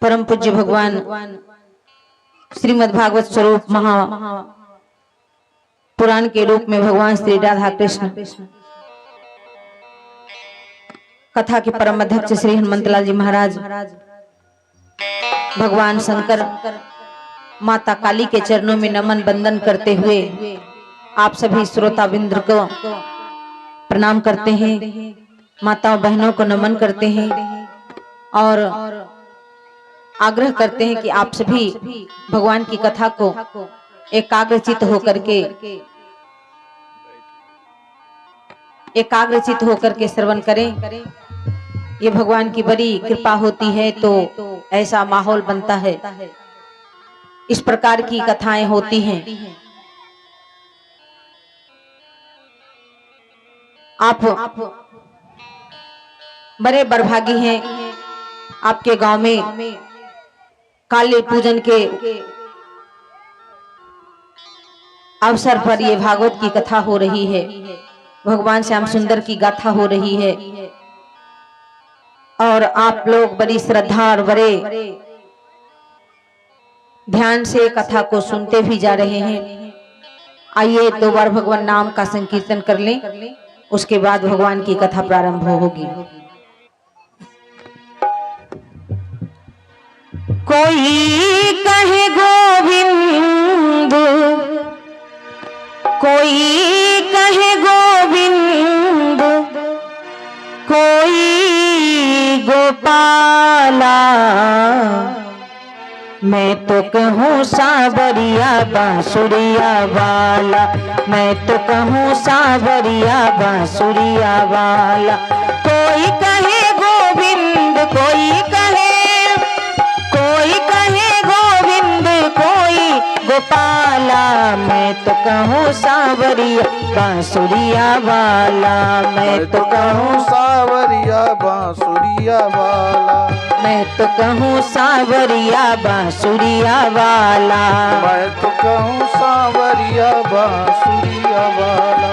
परम पूज्य भगवान श्रीमद् भागवत स्वरूप महा पुराण के रूप में भगवान श्री राधा कृष्ण कथा के परम अध्यक्ष श्री हनुमंतलाल जी महाराज भगवान शंकर माता काली के चरणों में नमन बंदन करते हुए आप सभी श्रोताबिंद को प्रणाम करते हैं, माताओं बहनों को नमन करते हैं और आग्रह करते हैं कि आप सभी भगवान की कथा को एकाग्रचित होकर के श्रवण करें। ये भगवान की बड़ी कृपा होती है तो ऐसा माहौल बनता है, इस प्रकार की कथाएं होती हैं। आप बड़े बड़भागी हैं, आपके गांव में काली पूजन के अवसर पर ये भागवत की कथा हो रही है, भगवान श्याम सुंदर की गाथा हो रही है और आप लोग बड़ी श्रद्धा और बड़े ध्यान से कथा को सुनते भी जा रहे हैं। आइए दो बार भगवान नाम का संकीर्तन कर लें, उसके बाद भगवान की कथा प्रारंभ होगी। कोई कहे गोविंद, कोई कहे गोविंद, कोई गोपाला, मैं तो कहूँ सावरिया बांसुरिया वाला, मैं तो कहूँ सावरिया बांसुरिया वाला। कोई कहे गोविंद, कोई कहे गोविंद, कोई गोपाला, मैं तो कहूँ सावरिया बांसुरिया वाला, मैं तो कहूँ सावरिया बांसुरिया वाला, मैं तो कहूँ सावरिया बांसुरिया वाला, मैं तो कहूँ सावरिया बांसुरिया वाला।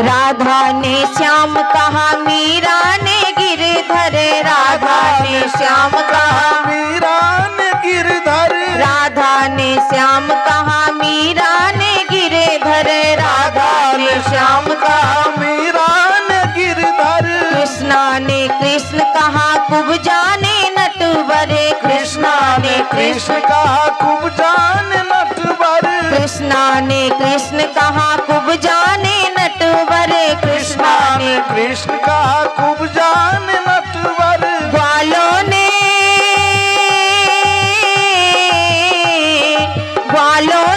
राधा ने श्याम कहा, मीरा ने गिरधर, राधा ने श्याम कहा, मीरा ने गिरधर, राधा ने श्याम कहा, मीरा ने गिरधर, राधा ने श्याम कहा, मीरा ने गिरधर, कृष्णा ने कृष्ण कहा, कुब जाने नटवर, कृष्णा ने कृष्ण कहा खूब जान नटवर, कृष्णा ने कृष्ण कहा, कुब जाने नटवर, कृष्णा ने कृष्ण कहा खूब जान नटवर। ग्वालों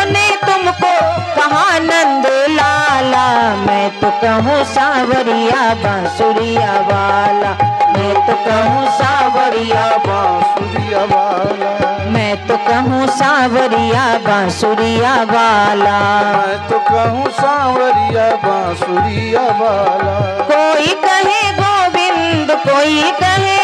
ने तुमको कहा नंद लाला, मैं तो कहूँ सावरिया बांसुरिया वाला, मैं तो कहूँ सावरिया बांसुरिया वाला, मैं तो कहूँ सावरिया बांसुरिया वाला, मैं तो कहूँ सावरिया बांसुरिया वाला। कोई कहे गोविंद, कोई कहे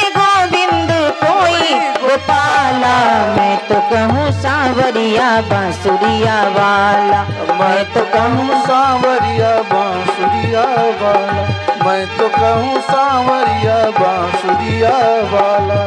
गोविंद, कोई गोपाला, मैं तो कहूँ सावरिया बांसुरिया वाला, मैं तो कहूँ सावरिया बांसुरिया वाला, मैं तो कहूँ सावरिया बांसुरिया वाला।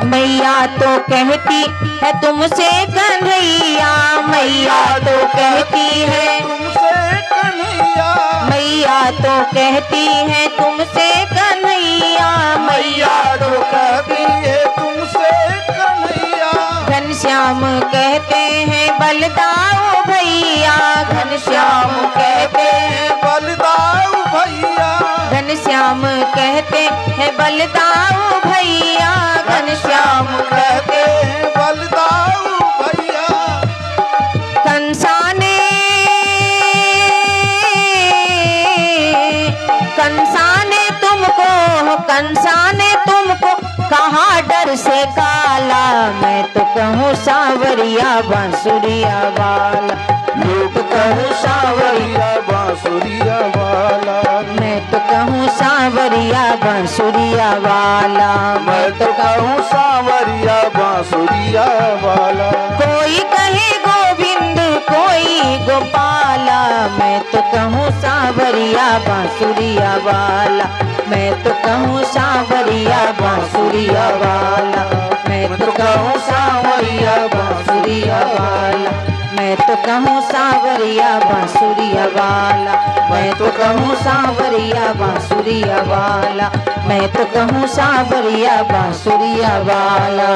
मैया तो कहती है तुमसे कन्हैया, मैया तो कहती है तुमसे कन्हैया, मैया तो कहती है तुमसे कन्हैया, मैया तो कहती है घनश्याम कहते हैं बलदाऊ भैया, घनश्याम कहते हैं बलदाऊ भैया, घनश्याम कहते हैं बलदाऊ भैया, घनश्याम कहते हैं बलदाऊ भैया। कंसाने तुमको कहा डर से काला, मैं तो कहूँ सांवरिया बांसुरिया वाला, मैं तो कहूँ सांवरिया बांसुरिया वाला, मैं तो कहूँ सांवरिया बांसुरिया वाला, मैं तो कहूँ सांवरिया बांसुरिया वाला। कोई कहे गोविंद कोई गोपाला, मैं तो कहूँ सांवरिया बांसुरिया वाला, मैं तो कहूँ सांवरिया बांसुरिया वाला, मैं तो कहूँ सांवरिया बांसुरिया वाला, मैं तो कहूँ सांवरिया बांसुरिया वाला, मैं तो कहूँ सांवरिया बांसुरिया वाला, मैं तो कहूँ सांवरिया बांसुरिया वाला।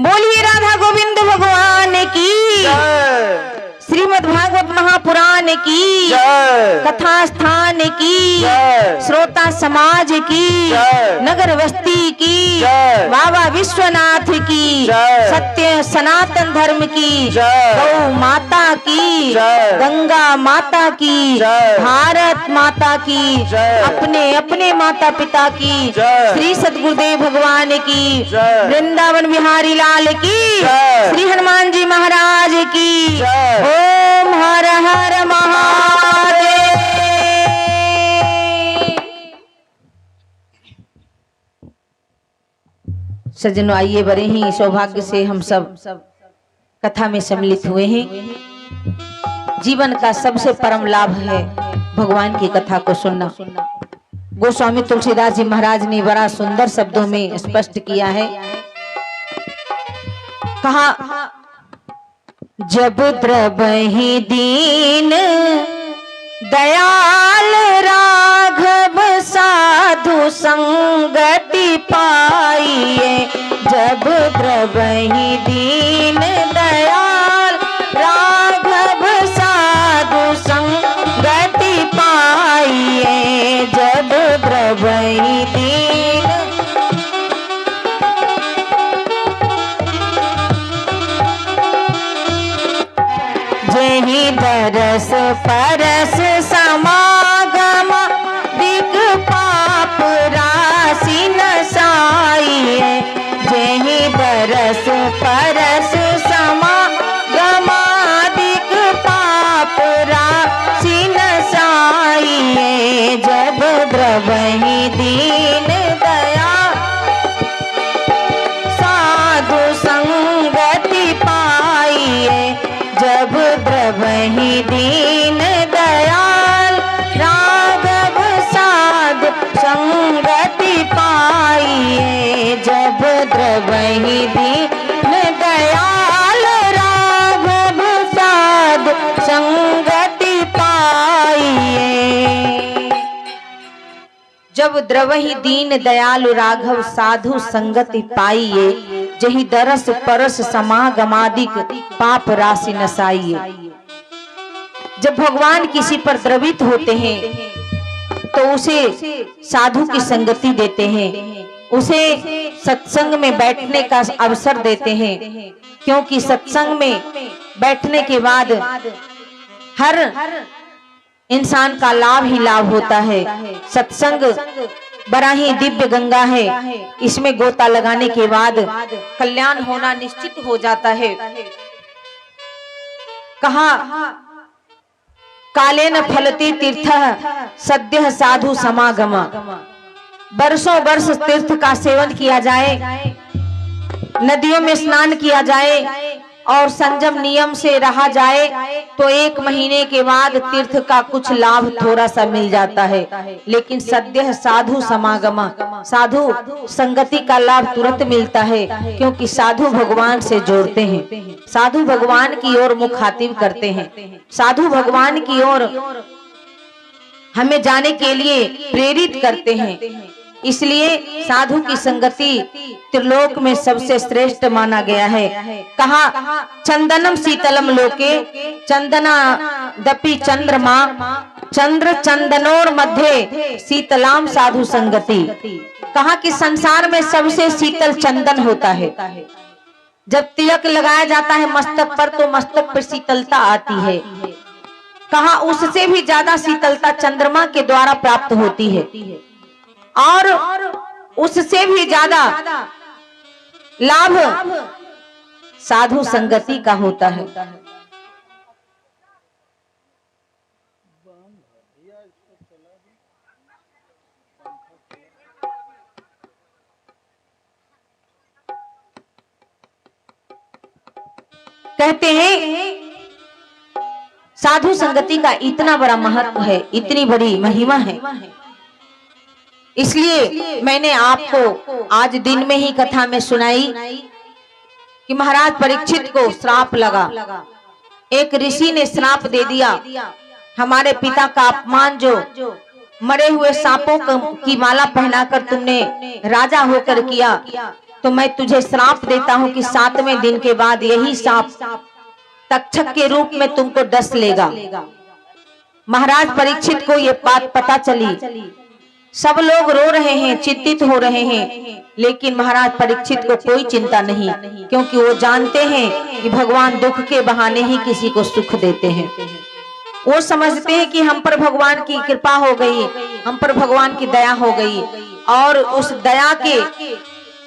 बोलिए राधा गोविंद भगवान की, श्रीमद् भागवत महापुराण की, कथा स्थान की, श्रोता समाज की, नगर बस्ती की, बाबा विश्वनाथ की, सत्य सनातन धर्म की, गौ माता की, गंगा माता की, भारत माता की, अपने अपने माता पिता की, श्री सद्गुरुदेव भगवान की, वृंदावन बिहारी लाल की, श्री हनुमान जी महाराज की। ओम हर हर महादेव। सज्जनों, आइए बड़े ही सौभाग्य से हम सब कथा में सम्मिलित हुए हैं। जीवन का सबसे परम लाभ है भगवान की कथा को सुनना। गोस्वामी तुलसीदास जी महाराज ने बड़ा सुंदर शब्दों में स्पष्ट किया है। कहा, जब द्रवहि दीन दयाल राघव साधु संगति पाइए, जब द्रवहि दीन दयाल राघव साधु संगति पाइए, जब द्रवहि दीन जेहि दरस परस समागम दिग पाप राशि नसाइए, जेहि दरस परस समागम दिग पाप राशि नसाइए, जब द्रवहि दीन दया साधु संगति पाइए, जब द्रवहि दीन दयाल राघव साधु संगति पाइए, जब द्रवहि दीन दयाल राघव साधु संगति पाइए, जब द्रवहि दीन दयालु राघव साधु संगति पाइए, जहि दरस परस समागमादिक पाप राशि नसाइए। जब भगवान किसी पर द्रवित होते हैं तो उसे साधु की संगति देते हैं, उसे सत्संग में बैठने का अवसर देते हैं, क्योंकि सत्संग में बैठने के बाद हर इंसान का लाभ ही लाभ होता है। सत्संग बड़ा ही दिव्य गंगा है, इसमें गोता लगाने के बाद कल्याण होना निश्चित हो जाता है। कहा, कालेन फलति तीर्थ सद्यः साधु समागम। वर्षों वर्ष तीर्थ का सेवन किया जाए, नदियों में स्नान किया जाए और संयम नियम से रहा जाए तो 1 महीने के बाद तीर्थ का कुछ लाभ थोड़ा सा मिल जाता है, लेकिन सद्यः साधु समागम, साधु संगति का लाभ तुरंत मिलता है, क्योंकि साधु भगवान से जोड़ते हैं, साधु भगवान की ओर मुखातिब करते हैं, साधु भगवान की ओर हमें जाने के लिए प्रेरित करते हैं। इसलिए साधु की संगति त्रिलोक में सबसे श्रेष्ठ माना गया है। कहा चंदनम शीतलम लोके चंदना दपि चंद्रमा चंद्र चंदनोर मध्य शीतलाम साधु संगति। कहा कि संसार में सबसे शीतल चंदन होता है। जब तिलक लगाया जाता है मस्तक पर तो मस्तक पर शीतलता आती है। कहा उससे भी ज्यादा शीतलता चंद्रमा के द्वारा प्राप्त होती है और उससे भी ज्यादा लाभ साधु संगति का होता है। कहते हैं साधु संगति का इतना बड़ा महत्व है, इतनी बड़ी महिमा है। इसलिए मैंने आपको आज दिन में ही कथा में सुनाई कि महाराज परीक्षित को श्राप लगा। एक ऋषि ने श्राप दे दिया, हमारे पिता का अपमान जो मरे हुए सांपों की माला पहनाकर तुमने राजा होकर किया, तो मैं तुझे श्राप देता हूं कि 7वें दिन के बाद यही सांप तक्षक के रूप में तुमको डस लेगा। महाराज परीक्षित को ये बात पता चली, सब लोग रो रहे हैं, चिंतित हो रहे हैं, लेकिन महाराज परीक्षित को कोई चिंता नहीं, क्योंकि वो जानते हैं कि भगवान दुख के बहाने ही किसी को सुख देते हैं। वो समझते हैं कि हम पर भगवान की कृपा हो गई, हम पर भगवान की दया हो गई, और उस दया के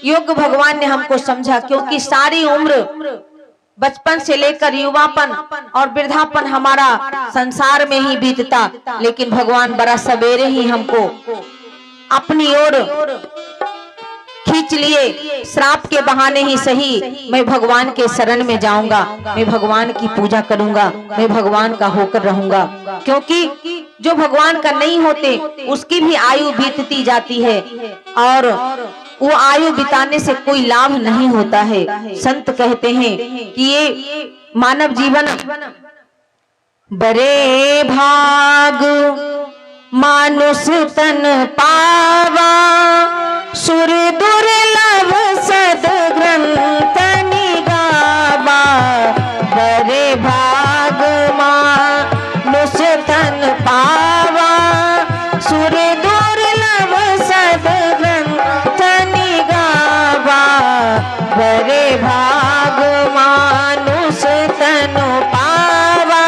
योग्य भगवान ने हमको समझा। क्योंकि सारी उम्र बचपन से लेकर युवापन और वृद्धापन हमारा संसार में ही बीतता, लेकिन भगवान बड़ा सवेरे ही हमको अपनी ओर खींच लिए। श्राप के बहाने ही सही मैं भगवान के शरण में जाऊंगा, मैं भगवान की पूजा करूंगा, मैं भगवान का होकर रहूंगा। क्योंकि जो भगवान का नहीं होते उसकी भी आयु बीतती जाती है और वो आयु बिताने से कोई लाभ नहीं होता है। संत कहते हैं कि ये मानव जीवन बड़े भाग मानुष तन पावा, सुर दुर्लभ सद्ग्रंथ निगावा। बड़े भाग मानुष तन पावा, सुर दुर्लभ सद्ग्रंथ निगावा। बड़े भाग मानुष तन पावा।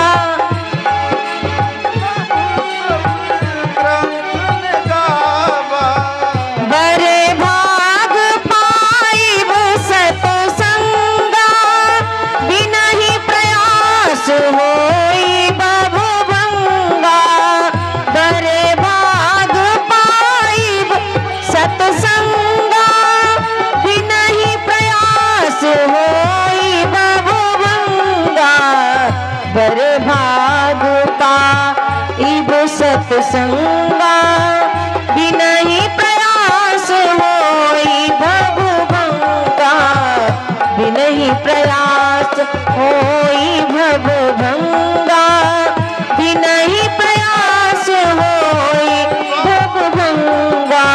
बड़े भाग पाइब सतसंगा, बिना ही प्रयास होई बहुभंगा। बड़े भाग पाइब सतसंगा, बिना ही प्रयास होई बहुभंगा। बड़े भाग पाइब सतसंगा, बिना ही प्रयास होई भवभंगा। बिना ही प्रयास होई भवभंगा, बिना ही प्रयास होई भवभंगा।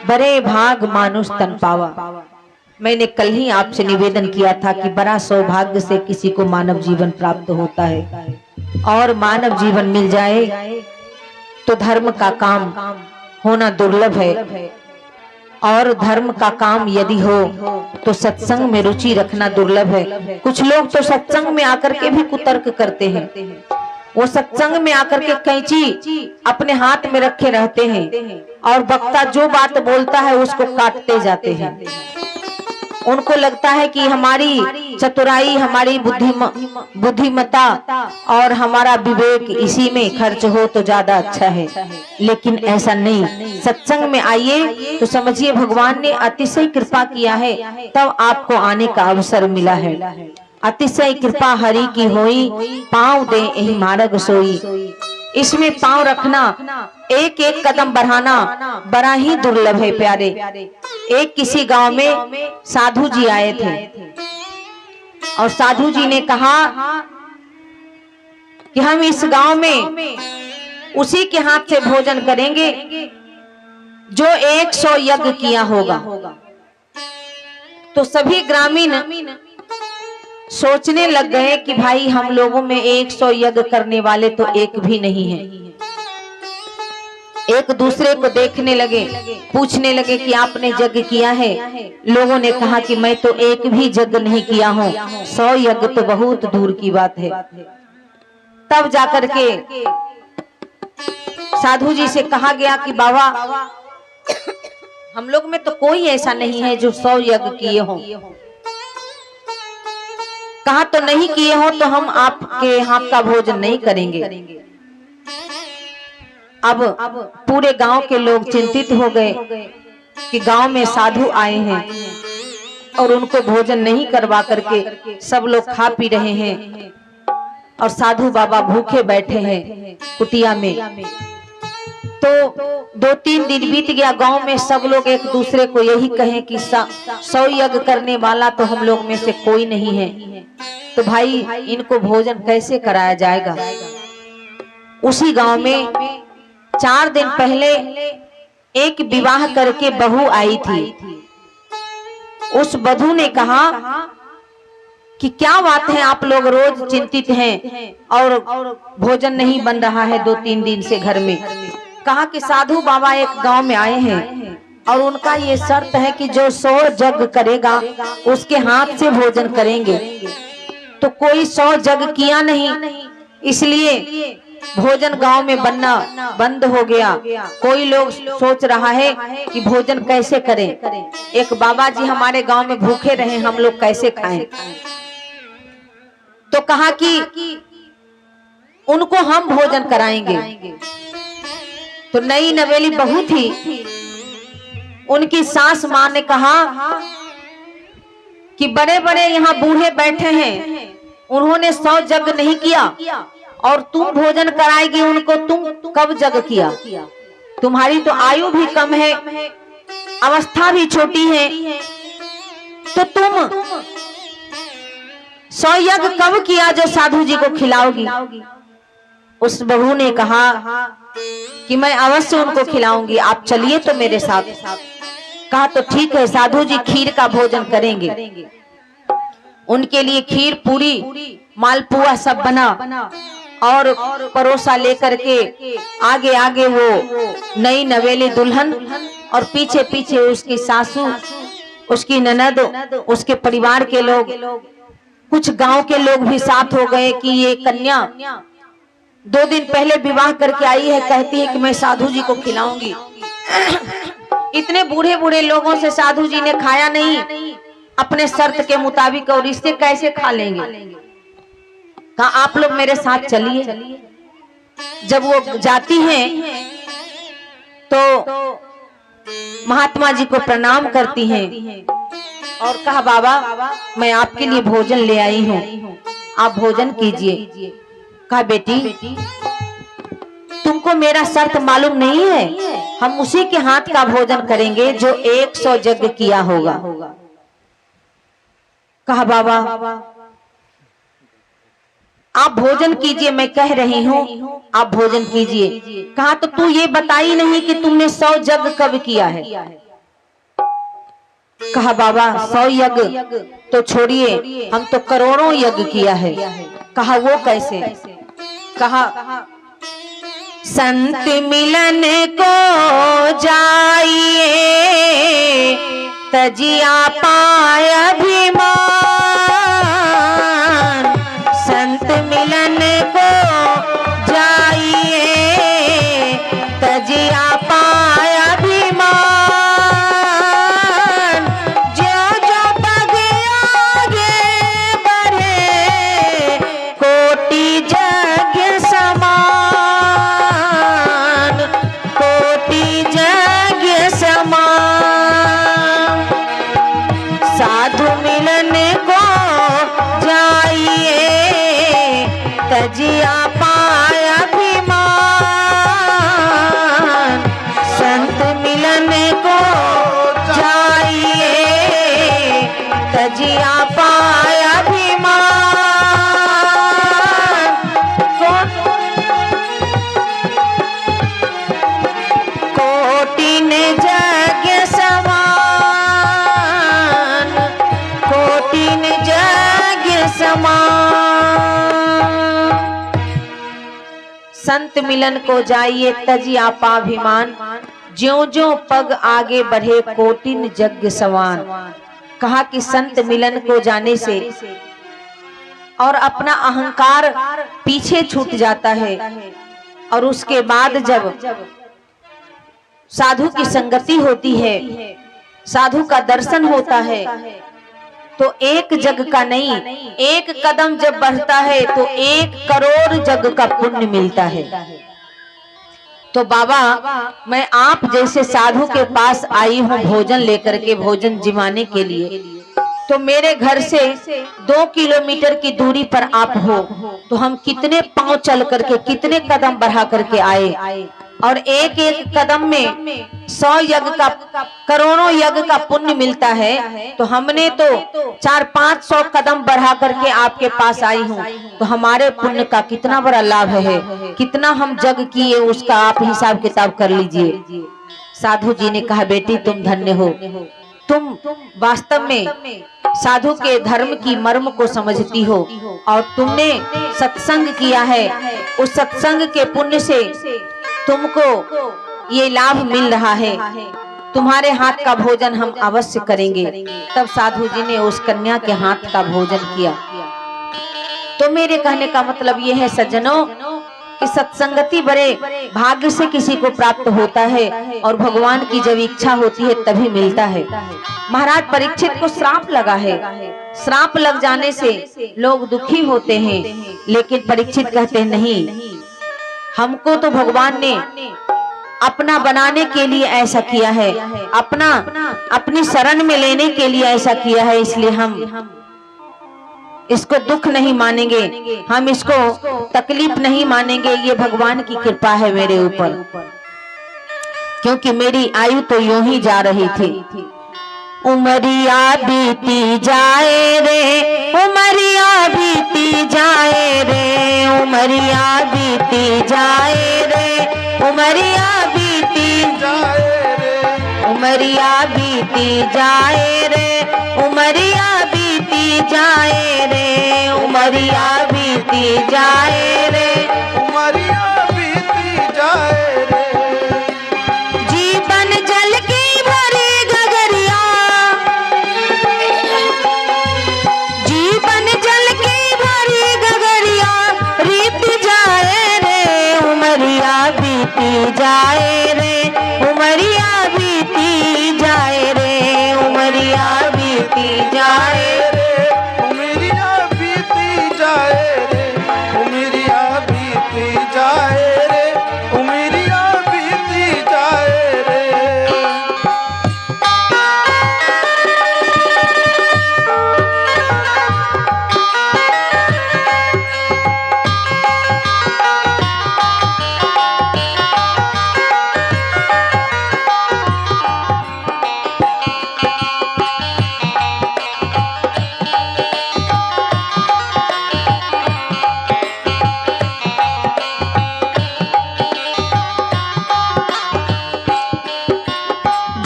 बड़े भाग मानुष तन पावा। मैंने कल ही आपसे निवेदन किया था कि बड़ा सौभाग्य से किसी को मानव जीवन प्राप्त होता है, और मानव जीवन मिल जाए तो धर्म का काम होना दुर्लभ है। और धर्म का काम यदि हो तो सत्संग में रुचि रखना दुर्लभ है। कुछ लोग तो सत्संग में आकर के भी कुतर्क करते हैं, वो सत्संग में आकर के कैंची अपने हाथ में रखे रहते हैं और वक्ता जो बात बोलता है उसको काटते जाते हैं। उनको लगता है कि हमारी चतुराई, हमारी बुद्धिमत्ता और हमारा विवेक इसी में खर्च हो तो ज्यादा अच्छा है, लेकिन ऐसा नहीं। सत्संग में आइए तो समझिए भगवान ने अतिशय कृपा किया है, तब आपको आने का अवसर मिला है। अतिशय कृपा हरि की होई, पाँव दे यही मार्ग सोई। इसमें पांव रखना, एक एक कदम बढ़ाना बड़ा ही दुर्लभ है प्यारे। एक किसी गांव में साधु जी आए थे और साधु जी ने कहा कि हम इस गांव में उसी के हाथ से भोजन करेंगे जो 100 यज्ञ किया होगा। तो सभी ग्रामीण सोचने लग गए कि भाई हम लोगों में 100 यज्ञ करने वाले तो एक भी नहीं है। एक दूसरे को देखने लगे, पूछने लगे कि आपने यज्ञ किया है? लोगों ने कहा कि मैं तो एक भी यज्ञ नहीं किया हूँ, 100 यज्ञ तो बहुत दूर की बात है। तब जाकर के साधु जी से कहा गया कि बाबा हम लोग में तो कोई ऐसा नहीं है जो 100 यज्ञ किए हों। कहा तो नहीं किए हो तो हम आपके हाथ का भोजन नहीं करेंगे। अब पूरे गांव के लोग चिंतित हो गए कि गांव में साधु आए हैं और उनको भोजन नहीं करवा करके सब लोग खा पी रहे हैं और साधु बाबा भूखे बैठे हैं कुटिया में। तो 2-3 दिन बीत गया, गांव में सब लोग एक दूसरे को यही कहें कि 100 यज्ञ करने वाला तो हम लोग में से कोई नहीं है, तो भाई इनको भोजन कैसे कराया जाएगा। उसी गांव में 4 दिन पहले एक विवाह करके बहू आई थी। उस बधू ने कहा कि क्या बात है, आप लोग रोज चिंतित हैं और भोजन नहीं बन रहा है 2-3 दिन से घर में। कहा कि साधु बाबा एक गांव में आए हैं और उनका ये शर्त है कि जो 100 यज्ञ करेगा उसके हाथ से भोजन करेंगे। तो कोई 100 यज्ञ किया नहीं, इसलिए भोजन गांव में बनना बंद हो गया। कोई लोग सोच रहा है कि भोजन कैसे करें, एक बाबा जी हमारे गांव में भूखे रहे, हम लोग कैसे खाएं। तो कहा कि उनको हम भोजन कराएंगे। तो नई नवेली बहू थी, उनकी सास मां ने कहा कि बड़े बड़े यहाँ बूढ़े बैठे हैं, उन्होंने 100 यज्ञ नहीं किया और तुम भोजन कराएगी उनको, तुम कब यज्ञ किया? तुम्हारी तो आयु भी कम है, अवस्था भी छोटी है, तो तुम 100 यज्ञ कब किया जो साधु जी को खिलाओगी? उस बहू ने कहा कि मैं अवश्य उनको खिलाऊंगी, आप चलिए तो मेरे साथ। कहा तो ठीक है, साधु जी खीर का भोजन करेंगे। उनके लिए खीर, पूरी, मालपुआ सब बना और परोसा लेकर के आगे आगे वो नई नवेली दुल्हन और पीछे पीछे उसकी सासू, उसकी ननद, उसके परिवार के लोग, कुछ गांव के लोग भी साथ हो गए कि ये कन्या 2 दिन पहले विवाह करके आई है, कहती है कि मैं साधु जी को खिलाऊंगी। इतने बूढ़े बूढ़े लोगों से साधु जी ने खाया नहीं अपने शर्त के मुताबिक, और इससे कैसे खा लेंगे। कहा आप लोग मेरे साथ चलिए। जब वो जाती हैं तो महात्मा जी को प्रणाम करती हैं और कहा बाबा मैं आपके लिए भोजन ले आई हूँ, आप भोजन कीजिए। कहा बेटी तुमको मेरा शर्त मालूम नहीं है, हम उसी के हाथ का भोजन करेंगे जो 100 यज्ञ किया होगा। कहा बाबा आप भोजन कीजिए, मैं कह रही हूँ आप भोजन कीजिए। कहा तो तू ये बताई नहीं कि तुमने 100 यज्ञ कब किया है। कहा बाबा 100 यज्ञ तो छोड़िए, हम तो करोड़ों यज्ञ किया है। कहा वो कैसे? कहा संत मिलन को जाइए तजिया पाय अभिमान, संत मिलन को जाइए तजिया पाय अभिमान, जो जो पग आगे बढ़े कोटि यज्ञ समान, कोटि यज्ञ समान, साधु मिलन को जाइए तजिया पाय अभिमान, संत मिलन को जाइए तजिया पाय अभिमान। संत मिलन को जाइए तजी आपाभिमान, ज्यों ज्यों पग आगे बढ़े कोटिन यज्ञ समान। कहा कि संत मिलन को जाने से और अपना अहंकार पीछे छूट जाता है, और उसके बाद जब साधु की संगति होती है, साधु का दर्शन होता है, तो एक जग का नहीं, एक कदम जब बढ़ता है तो 1 करोड़ जग का पुण्य मिलता है। तो बाबा, मैं आप जैसे साधु के पास आई हूँ भोजन लेकर के, भोजन जिमाने के लिए। तो मेरे घर से 2 किलोमीटर की दूरी पर आप हो, तो हम कितने पांव चल करके, कितने कदम बढ़ा करके आए, और एक एक कदम में 100 यज्ञ का, करोड़ों यज्ञ का पुण्य मिलता है। तो हमने तो 400-500 कदम बढ़ा करके आपके पास आई हूँ, तो हमारे पुण्य का कितना बड़ा लाभ है, कितना हम जग किए, उसका आप हिसाब किताब कर लीजिए। साधु जी ने कहा, बेटी तुम धन्य हो, तुम वास्तव में साधु के धर्म की मर्म को समझती हो, और तुमने सत्संग किया है, उस सत्संग के पुण्य से तुमको ये लाभ मिल रहा है, तुम्हारे हाथ का भोजन हम अवश्य करेंगे। तब साधु जी ने उस कन्या के हाथ का भोजन किया। तो मेरे कहने का मतलब ये है सज्जनों, कि सत्संगति बड़े भाग्य से किसी को प्राप्त होता है, और भगवान की जब इच्छा होती है तभी मिलता है। महाराज परीक्षित को श्राप लगा है, श्राप लग जाने से लोग दुखी होते हैं, लेकिन परीक्षित कहते हैं नहीं, हमको तो भगवान ने अपना बनाने के लिए ऐसा किया है, अपनी शरण में लेने के लिए ऐसा किया है, इसलिए हम इसको दुख नहीं मानेंगे, हम इसको तकलीफ नहीं मानेंगे। ये भगवान की कृपा है मेरे ऊपर, क्योंकि मेरी आयु तो यूं ही जा रही थी। उमरिया बीती जाए रे, उमरिया बीती जाए रे, उमरिया बीती जाए रे, उमरिया बीती जाए रे, उमरिया बीती जाए रे, उमरिया बीती जाए रे, उमरिया बीती जाए रे, उमरिया बीती जाए रे। जीवन जल की भरी गगरिया, जीवन जल की भरी गगरिया, रीत जाए रे, उमरिया बीती जाए रे, उमरिया बीती जाए रे, उमरिया बीती जाए रे, उमरिया बीती जाए रे, उमरिया बीती जाए रे, उमरिया बीती जाए रे।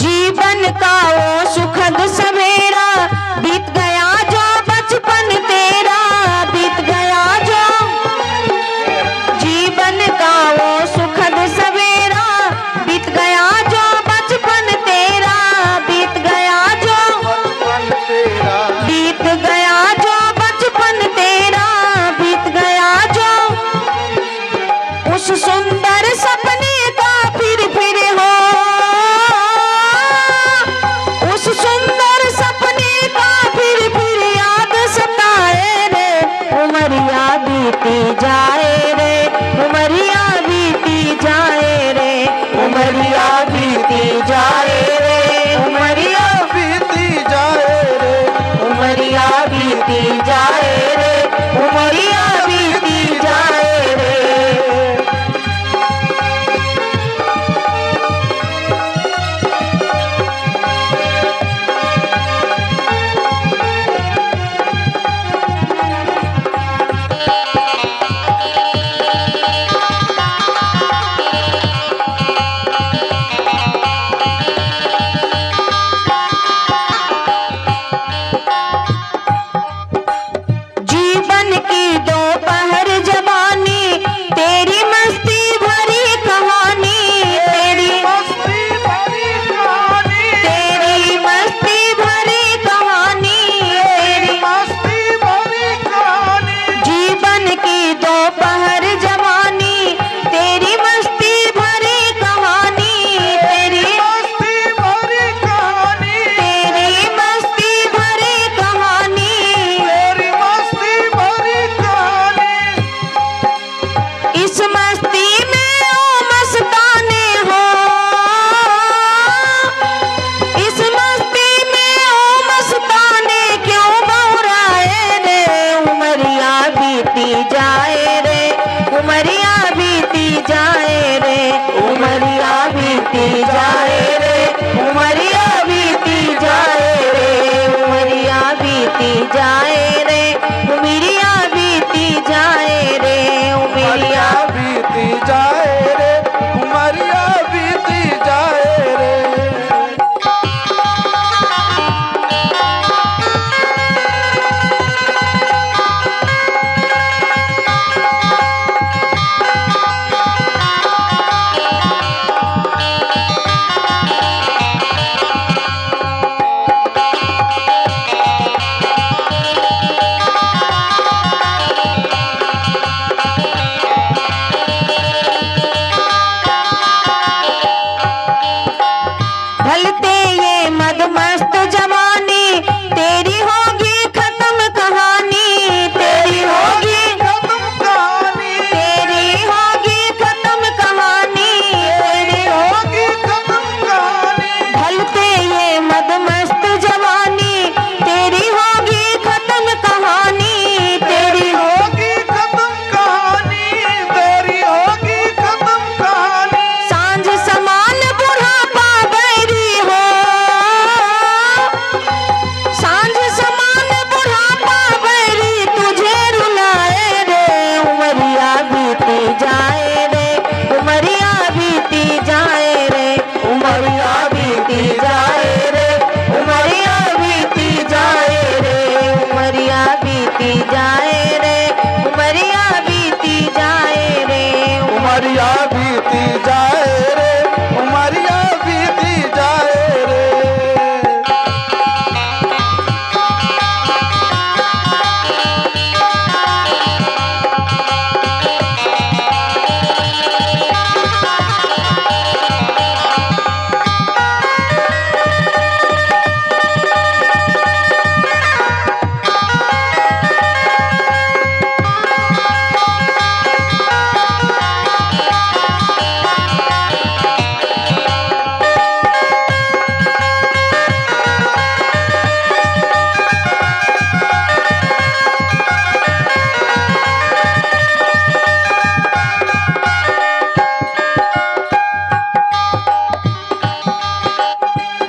जीवन का वो सुखद सवेरा, बीत गया जो बचपन तेरा, बीत गया जो जीवन का वो सुखद सवेरा, बीत गया जो बचपन तेरा, बीत गया जो बचपन तेरा, बीत गया जो बचपन तेरा, बीत गया जो उस सुंदर सपने का फिर हो, उस सुंदर सपने का फिर याद सताए रे, उमरिया बीती जाए रे, उमरिया बीती जाए रे, उमरिया बीती जाए रे, उमरिया बीती जाए रे, उमरिया बीती जाए रे, उमरिया बीती जाए रे। ढलते ये मदमस्त जवानी तेरी होगी खत्म कहानी, तेरी होगी खत्म कहानी, तेरी होगी खत्म कहानी, तेरी होगी खत्म कहानी। ढलते ये मदमस्त जवानी तेरी होगी खत्म कहानी, तेरी होगी खत्म कहानी, तेरी होगी खत्म कहानी। सांझ समान बुढ़ापा बैरी हो, सांझ समान बुढ़ापा बैरी तुझे रुलाए रे, उमरिया बीती जाए रे, उमरिया बीती जाए रे, उमरिया बीती जाए रे, उमरिया बीती जाए रे, उमरिया बीती जाए रे, उमरिया बीती जाए रे, उमरिया बीती जाए रे, उमरिया बीती जाए रे।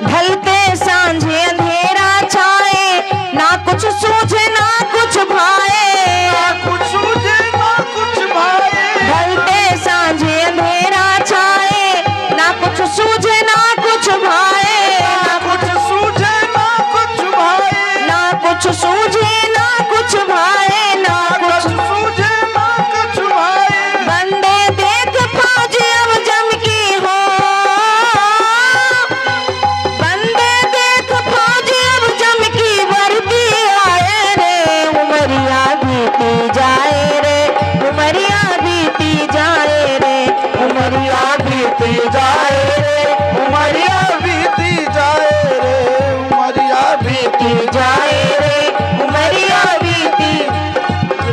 ढलते सांझे अंधेरा छाए, ना कुछ सूझे ना कुछ भाए, ना कुछ सूझे ना कुछ भाए, ढलते सांझे अंधेरा छाए, ना कुछ सूझे ना कुछ भाए, ना कुछ सूझे ना कुछ भाए, ना कुछ सूझे ना कुछ भाए, ना कुछ कुछ सूझे ना कुछ भाए। बंदे देख फौज अब जम की हो, बंदे देख फौज अब जम की वर्दी आए रे, उमरिया बीती जाए रे, उमरिया बीती जाए रे, उमरिया बीती जाए रे, उमरिया बीती जाए रे, उमरिया बीती बीती जाए रे, उमरिया बीती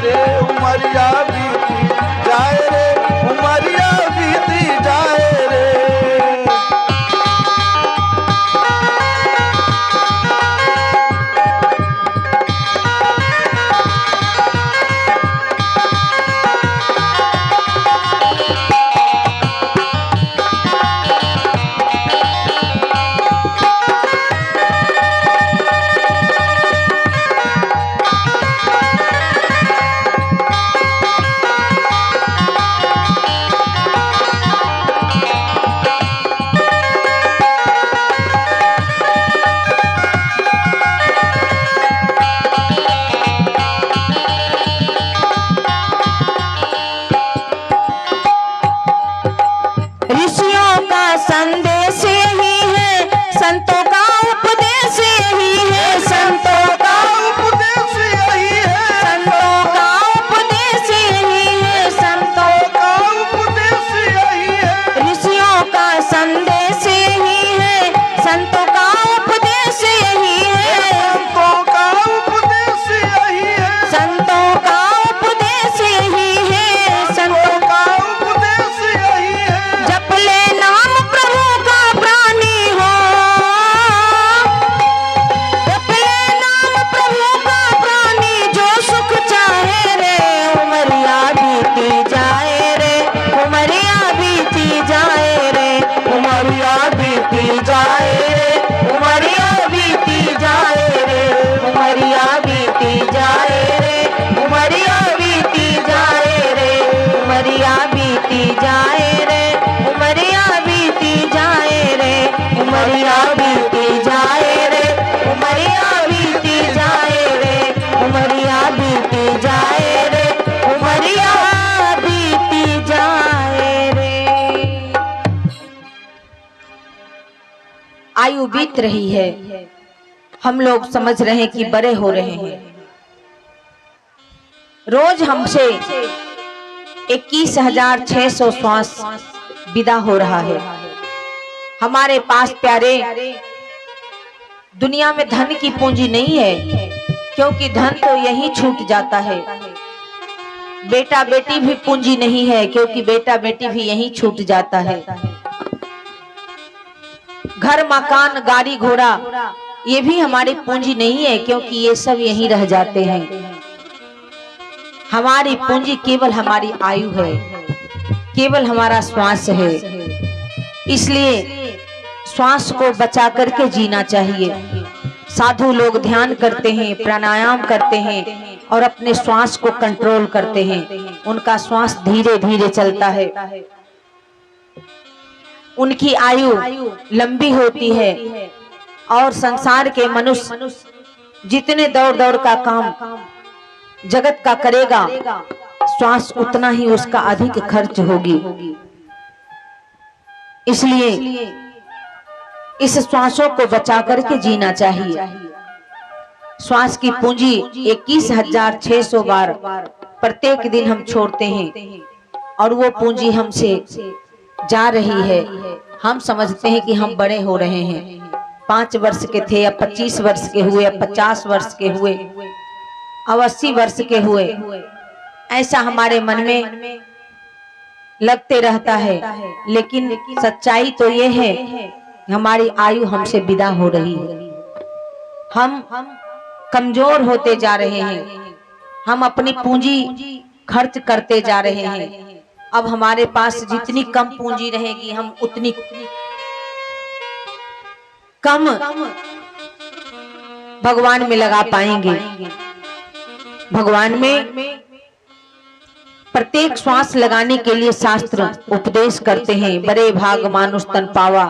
रे, उमरिया बीती जाए रे, उमरिया बीती जाए रे। ऋषियों का संदेश यही है, संतों का उपदेश यही है, संतों का उपदेश यही है, संतों का उपदेश यही है, संतों का उपदेश यही है। ऋषियों का संदेश यही है, संतों का उपदेश यही है, संतों का उपदेश यही है, संतों का उपदेश यही है, संतों का उपदेश यही है। जप ले नाम प्रभु का प्राणी हो, जप ले नाम प्रभु का प्राणी, जो सुख चाहे रे, उमरिया बीती जाए रे, उमरिया बीती जाए रे, उमरिया बीती जाए रे, उमरिया बीती जाए रे, उमरिया बीती जाए रे, उमरिया बीती जाए रे, उमरिया बीती जाए रे, उमरिया बीती जाए रे, उमरिया बीती जाए रे, उमरिया बीती जाए रे, उमरिया बीती जाए रे, उमरिया बीती जाए रे। आयु बीत रही है, हम लोग समझ रहे हैं कि बड़े हो रहे हैं। रोज हमसे 21,600 श्वास विदा हो रहा है। हमारे पास प्यारे दुनिया में धन की पूंजी नहीं है, क्योंकि धन तो यही छूट जाता है। बेटा बेटी भी पूंजी नहीं है, क्योंकि बेटा बेटी भी यही छूट जाता है। घर मकान गाड़ी घोड़ा ये भी हमारी पूंजी नहीं है, क्योंकि ये सब यहीं रह जाते हैं। हमारी पूंजी केवल हमारी आयु है, केवल हमारा श्वास है। इसलिए श्वास को बचा करके जीना चाहिए। साधु लोग ध्यान करते हैं, प्राणायाम करते हैं और अपने श्वास को कंट्रोल करते हैं। उनका श्वास धीरे धीरे चलता है, उनकी आयु लंबी होती है। और संसार के मनुष्य जितने दौड़ दौड़ का काम जगत का करेगा, श्वास उतना ही उसका अधिक खर्च होगी। इसलिए इस श्वासों को बचा करके जीना चाहिए। श्वास की पूंजी 21,600 बार प्रत्येक दिन हम छोड़ते हैं और वो पूंजी हमसे जा रही है। हम समझते हैं कि हम बड़े हो रहे हैं, 5 वर्ष के थे, अब 25 वर्ष के हुए, अब 50 वर्ष के हुए, अब 80 वर्ष के हुए। ऐसा हमारे मन में लगते रहता है। लेकिन सच्चाई तो ये है कि हमारी आयु हमसे विदा हो रही है। हम कमजोर होते जा रहे हैं, हम अपनी पूंजी खर्च करते जा रहे हैं। अब हमारे पास जितनी कम पूंजी रहेगी, हम उतनी कम भगवान में लगा पाएंगे। भगवान में प्रत्येक श्वास लगाने के लिए शास्त्र उपदेश करते हैं। बड़े भाग मानुष तन पावा,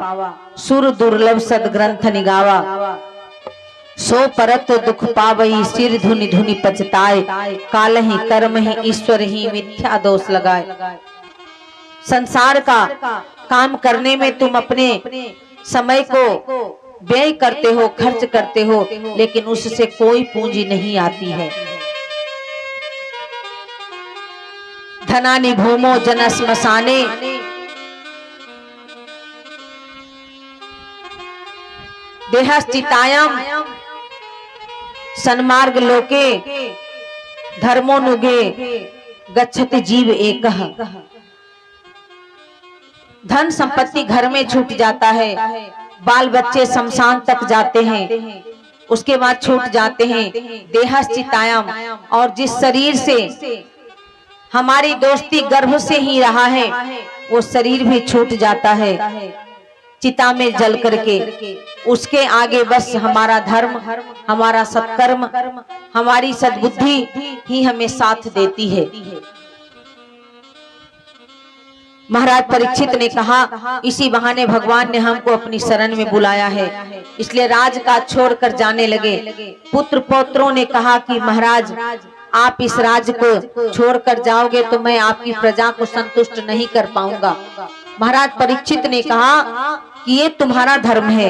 सुर दुर्लभ सदग्रंथ निगावा, सो परत दुख पावई, सिर धुनि धुनि पचताए, काल ही कर्म ही ईश्वर ही मिथ्या दोष लगाए। संसार का काम करने में तुम अपने समय को व्यय करते हो, खर्च करते हो, लेकिन उससे कोई पूंजी नहीं आती है। धनानि भूमो जन श्मशाने, देहस्थितायाम सन्मार्ग लोके, धर्मोनुगे गच्छति जीव एकः। धन संपत्ति घर में छूट जाता है, बाल बच्चे शमशान तक जाते हैं, उसके बाद छूट जाते हैं। देहस्थितायाम, और जिस शरीर से हमारी दोस्ती गर्भ से ही रहा है, वो शरीर भी छूट जाता है चिता में जल करके। उसके आगे बस हमारा धर्म, हमारा सत्कर्म, हमारी सद्बुद्धि ही हमें साथ देती है। महाराज परीक्षित ने कहा, इसी बहाने भगवान ने हमको अपनी शरण में बुलाया है, इसलिए राजकाज छोड़कर जाने लगे। पुत्र पौत्रों ने कहा कि महाराज आप इस राज्य को छोड़कर जाओगे तो मैं आपकी प्रजा को संतुष्ट नहीं कर पाऊंगा। महाराज परीक्षित ने कहा कि ये तुम्हारा धर्म है,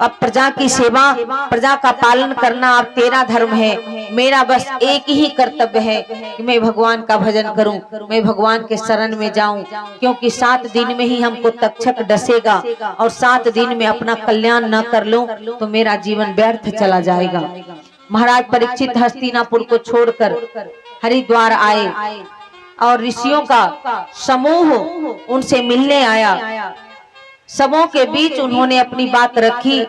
अब प्रजा की सेवा, प्रजा का पालन करना अब तेरा धर्म है। मेरा बस एक ही कर्तव्य है कि मैं भगवान का भजन करूं, मैं भगवान के शरण में जाऊं, क्योंकि 7 दिन में ही हमको तक्षक डसेगा और 7 दिन में अपना कल्याण न कर लूं तो मेरा जीवन व्यर्थ चला जाएगा। महाराज परीक्षित हस्तिनापुर को छोड़कर हरिद्वार आए और ऋषियों का समूह उनसे मिलने आया। सबों के बीच उन्होंने अपनी बात रखी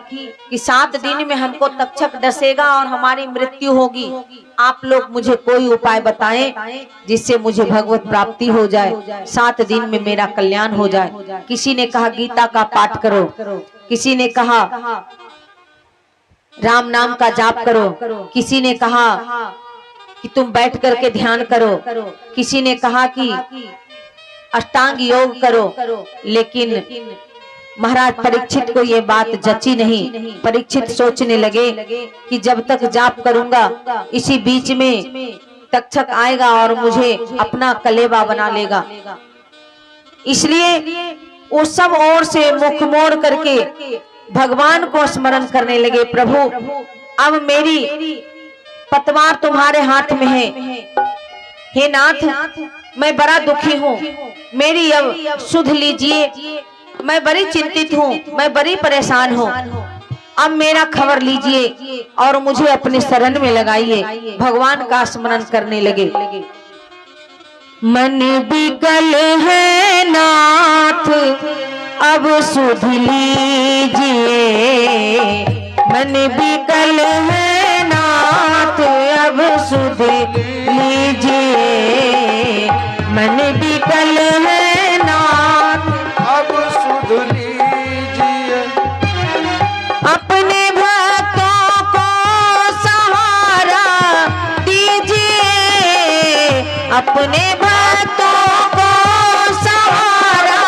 कि 7 दिन में हमको तक्षक डसेगा और हमारी मृत्यु होगी। आप लोग मुझे कोई उपाय बताएं जिससे मुझे भगवत प्राप्ति हो जाए, 7 दिन में मेरा कल्याण हो जाए। किसी ने कहा गीता का पाठ करो, किसी ने कहा राम नाम का जाप करो, किसी ने कहा कि तुम बैठ करके ध्यान करो, किसी ने कहा कि अष्टांग योग करो। लेकिन महाराज परीक्षित को ये बात जची नहीं। परीक्षित सोचने लगे कि जब तक जाप करूंगा इसी बीच में तक्षक आएगा और मुझे अपना कलेवा बना लेगा। इसलिए वो सब ओर से मुख मोड़ करके भगवान को स्मरण करने लगे। प्रभु अब मेरी पतवार तुम्हारे हाथ में है, हे नाथ मैं बड़ा दुखी हूँ, मेरी अब सुध लीजिए, मैं बड़ी चिंतित हूँ, मैं बड़ी परेशान हूँ। अब मेरा खबर लीजिए और मुझे अपने शरण में लगाइए। भगवान का स्मरण करने लगे। मन बिकल है नाथ अब सुध लीजिए, मन बिकल है नाथ अब सुध लीजिए, मन बिकल है नाथ अब सुध लीजिए, अपने भक्तों को सहारा दीजिए, अपने भक्तों को सहारा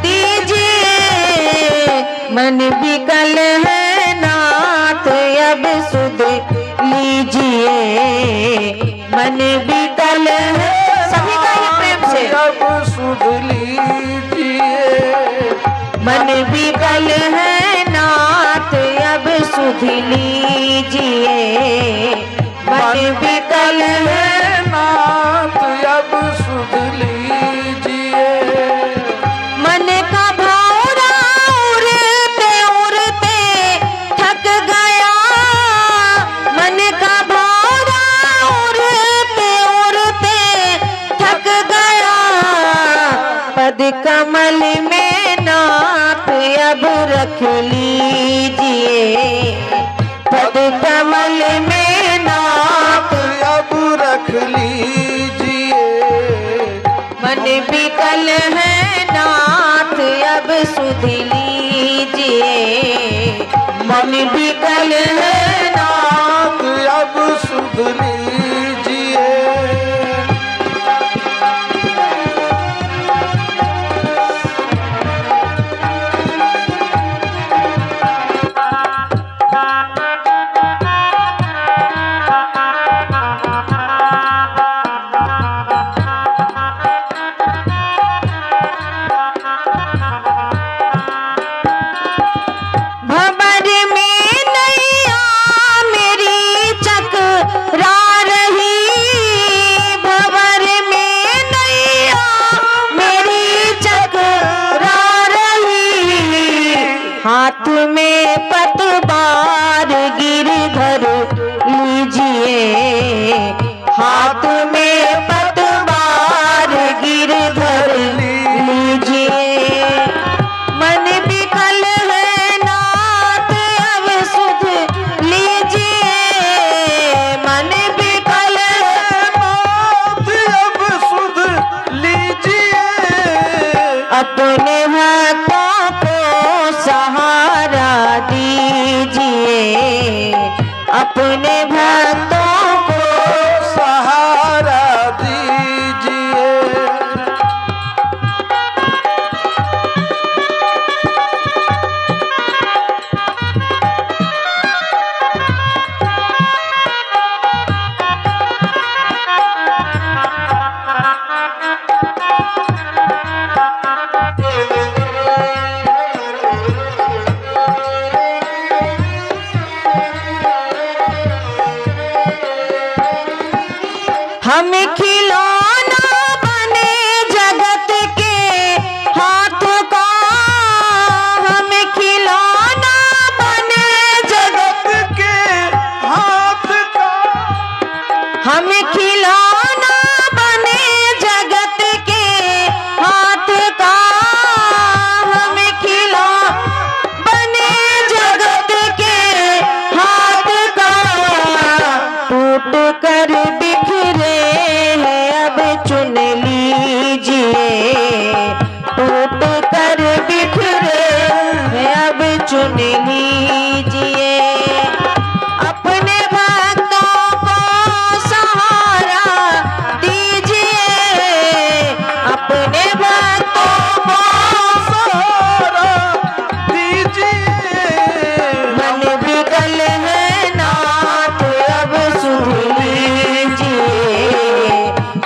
दीजिए, मन बिकल है नाथ अब सुध लीजिए, मन बिकल है। सभी का ये प्रेम से अब सुध लीजिए, मन बिकल है नाथ अब सुध लीजिए, मन बिकल है नाथ अब सुध लीजिए, मन का भौरा उड़ते उड़ते थक गया, मन का भौरा उड़ते उड़ते थक गया, पद कमल में नाथ अब रख लीजिए, पद कमल में नाथ अब रख लीजिए, मन बिकल है नाथ अब सुध लीजिए, मन बिकल है नाथ नाथ अब सुध लीजिए, भंवर में नैया मेरी चकरा रही, भंवर में नैया मेरी चकरा रही, हाथ में पतवार गिरधर लीजिए, हाथ में पतवार गिरधर लीजिए, मन बिकल है नाथ अब सुध लीजिए, मन बिकल है नाथ अब सुध लीजिए, अपने हाथों को सहारा दीजिए, अपने भक्तों को सहारा दीजिए, हम खिलौना बने जगत के हाथ का, हम खिलौना बने जगत के हाथ का, हम खिलौना बने जगत के हाथ का, हम खिलौना बने जगत के हाथ का, टूट कर बिखरे हैं अब चुन लीजिए, टूट कर बिखरे हैं अब चुन लीजिए, अपने भक्तों को सहारा दीजिए, अपने भक्तों को सहारा दीजिए, मन बिकल है नाथ अब सुध लीजिए,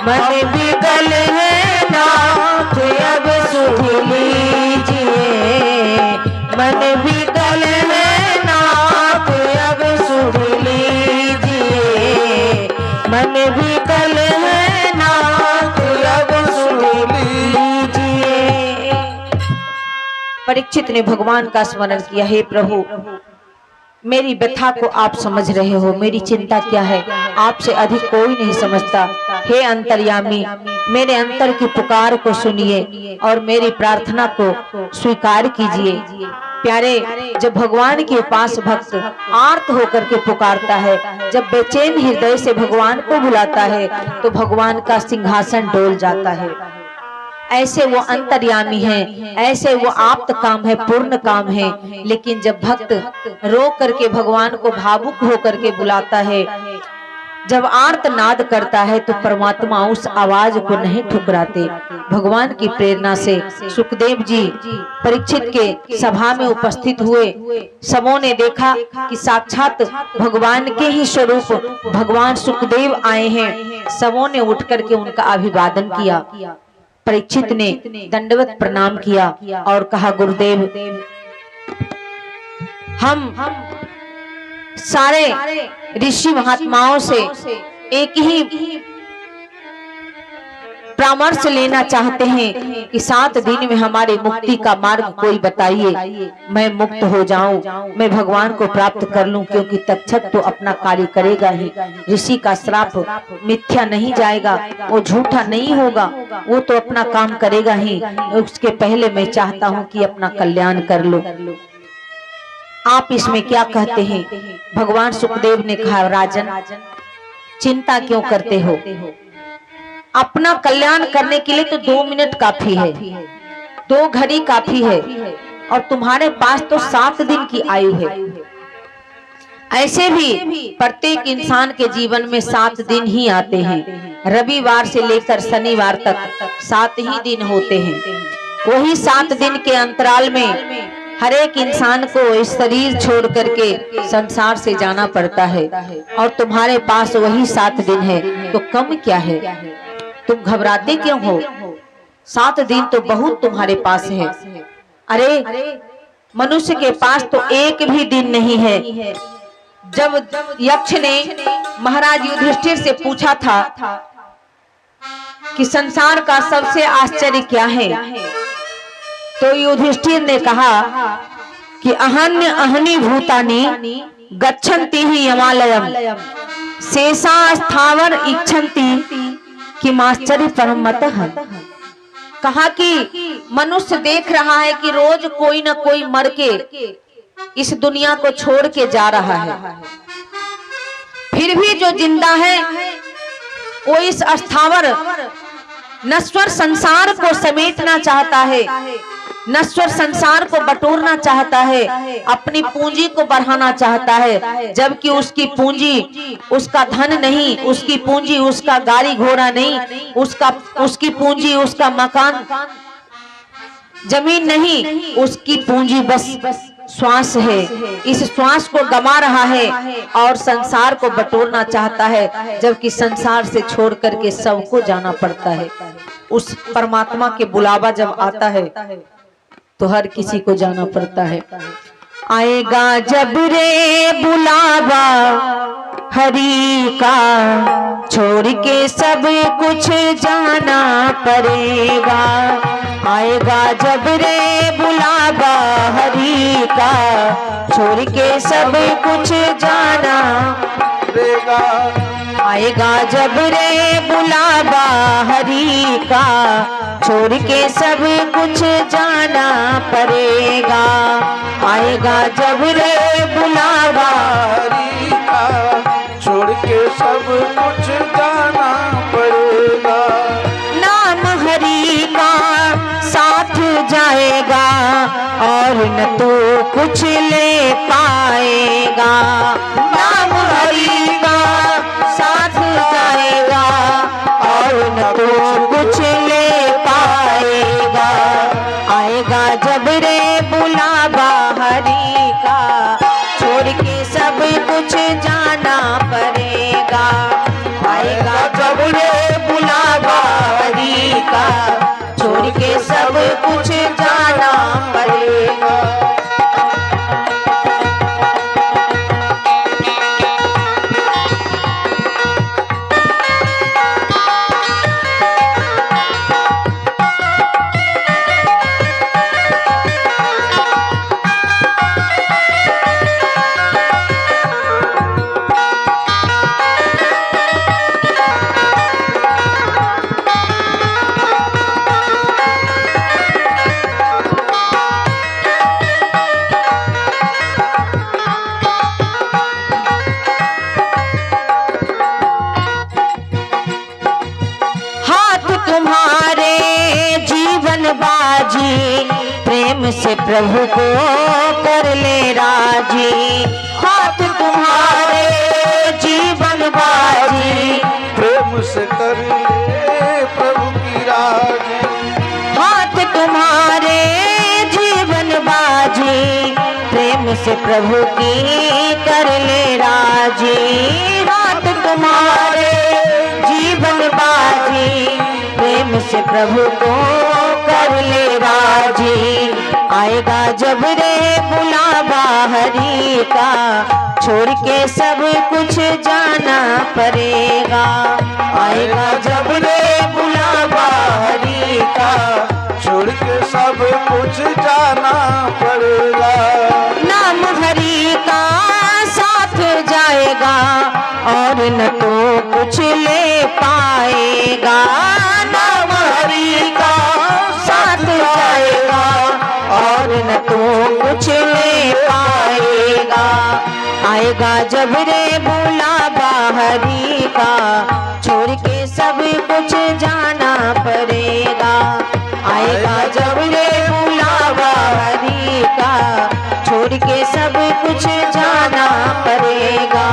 मन बिकल है नाथ अब सुध लीजिए, मन बिकल है नाथ अब सुध लीजिए, मन बिकल है नाथ अब सुध लीजिए। परीक्षित ने भगवान का स्मरण किया, हे प्रभु मेरी व्यथा को आप समझ रहे हो, मेरी चिंता क्या है आपसे अधिक कोई नहीं समझता। हे अंतर्यामी, मेरे अंतर की पुकार को सुनिए और मेरी प्रार्थना को स्वीकार कीजिए। प्यारे, जब भगवान के पास भक्त आर्त होकर के पुकारता है, जब बेचैन हृदय से भगवान को बुलाता है, तो भगवान का सिंहासन डोल जाता है। ऐसे वो अंतर्यामी हैं, ऐसे वो आप्त काम है, पूर्ण काम है। लेकिन जब भक्त रो करके भगवान को भावुक होकर के बुलाता है, जब आर्तनाद करता है, तो परमात्मा उस आवाज को नहीं ठुकराते। भगवान की प्रेरणा से सुखदेव जी परीक्षित के सभा में उपस्थित हुए। सबों ने देखा कि साक्षात भगवान के ही स्वरूप भगवान सुखदेव आए हैं। सबों ने उठ करके उनका अभिवादन किया। परीक्षित ने दंडवत प्रणाम किया और कहा, गुरुदेव हम सारे ऋषि महात्माओं से एक ही परामर्श लेना चाहते हैं कि 7 दिन में हमारे मुक्ति का मार्ग कोई बताइए, मैं मुक्त हो जाऊं, मैं भगवान को प्राप्त कर लूं, क्योंकि तक्षक तो अपना कार्य करेगा ही। ऋषि का श्राप मिथ्या नहीं जाएगा, वो झूठा नहीं होगा, वो तो अपना काम करेगा ही। उसके पहले मैं चाहता हूं कि अपना कल्याण कर लो। आप इसमें क्या कहते हैं? भगवान सुखदेव ने कहा, राजन चिंता क्यों करते हो, अपना कल्याण करने के लिए तो 2 मिनट काफी है, 2 घड़ी काफी है, और तुम्हारे पास तो 7 दिन की आयु है। ऐसे भी प्रत्येक इंसान के जीवन में 7 दिन ही आते हैं। रविवार से लेकर शनिवार तक 7 ही दिन होते हैं। वही 7 दिन के अंतराल में हर एक इंसान को इस शरीर छोड़ करके संसार से जाना पड़ता है, और तुम्हारे पास वही 7 दिन है, तो कम क्या है? तुम घबराते क्यों हो? 7 दिन तो बहुत तुम्हारे पास है। अरे मनुष्य के पास तो एक भी दिन नहीं है। जब यक्ष ने महाराज युधिष्ठिर से पूछा था कि संसार का सबसे आश्चर्य क्या है, तो युधिष्ठिर ने कहा कि अहन्य अहनी भूतानि गच्छन्ति ही यमालयम शेषा स्थावर इच्छन्ति कि माश्चर्य परमतः। कहा कि मनुष्य देख रहा है कि रोज कोई न कोई मर के इस दुनिया को छोड़ के जा रहा है, फिर भी जो जिंदा है वो इस अस्थावर नश्वर संसार को समेटना चाहता है, नश्वर संसार को बटोरना चाहता है, अपनी पूंजी को बढ़ाना चाहता है, जबकि उसकी पूंजी उसका धन नहीं, उसकी पूंजी उसका गाड़ी घोड़ा नहीं, उसकी पूंजी उसका मकान जमीन नहीं, उसकी पूंजी बस श्वास है। इस श्वास को गमा रहा है और संसार को बटोरना चाहता है, जबकि संसार से छोड़ करके सबको जाना पड़ता है। उस परमात्मा के बुलावा जब आता है तो हर किसी को जाना पड़ता है। आएगा जब रे बुलावा हरि का, छोड़ के सब कुछ जाना पड़ेगा। आएगा जब रे बुलावा हरि का, छोड़ के सब कुछ जाना पड़ेगा। आएगा जब रे बुलावा हरि का, छोड़ के सब कुछ जाना पड़ेगा। आएगा जब रे बुलावा हरि का, छोड़ के सब कुछ जाना पड़ेगा। नाम हरि का साथ जाएगा और न तो कुछ ले पाएगा। नाम हरि का साथ जाएगा और न तो कुछ ले पाएगा। आएगा जब रे बुलावा हरि का, छोड़ के सब कुछ जाना पड़ेगा। आएगा जब रे बुलावा हरि का, छोड़ के सब कुछ जाना पड़ेगा। बाजी, प्रेम से प्रभु को कर ले राजी। हाथ तुम्हारे जीवन बाजी, प्रेम से कर ले प्रभु की राजी। हाथ तुम्हारे जीवन बाजी, प्रेम से प्रभु की कर ले राजी। हाथ तुम्हारे जीवन बाजी, प्रेम से प्रभु को कर ले राजी। आएगा जब रे बुलावा हरि का, छोड़ के सब कुछ जाना पड़ेगा। आएगा जब रे बुलावा हरि का, छोड़ के सब कुछ जाना पड़ेगा। नाम हरि का साथ जाएगा, और न तो कुछ ले पाएगा। नाम हरि का साथ जाएगा, और न तो कुछ ले पाएगा। आएगा जब रे बुलावा हरि का, छोड़ के सब कुछ जाना पड़ेगा। आएगा जब रे बुलावा हरि का, छोड़ के सब कुछ जाना पड़ेगा।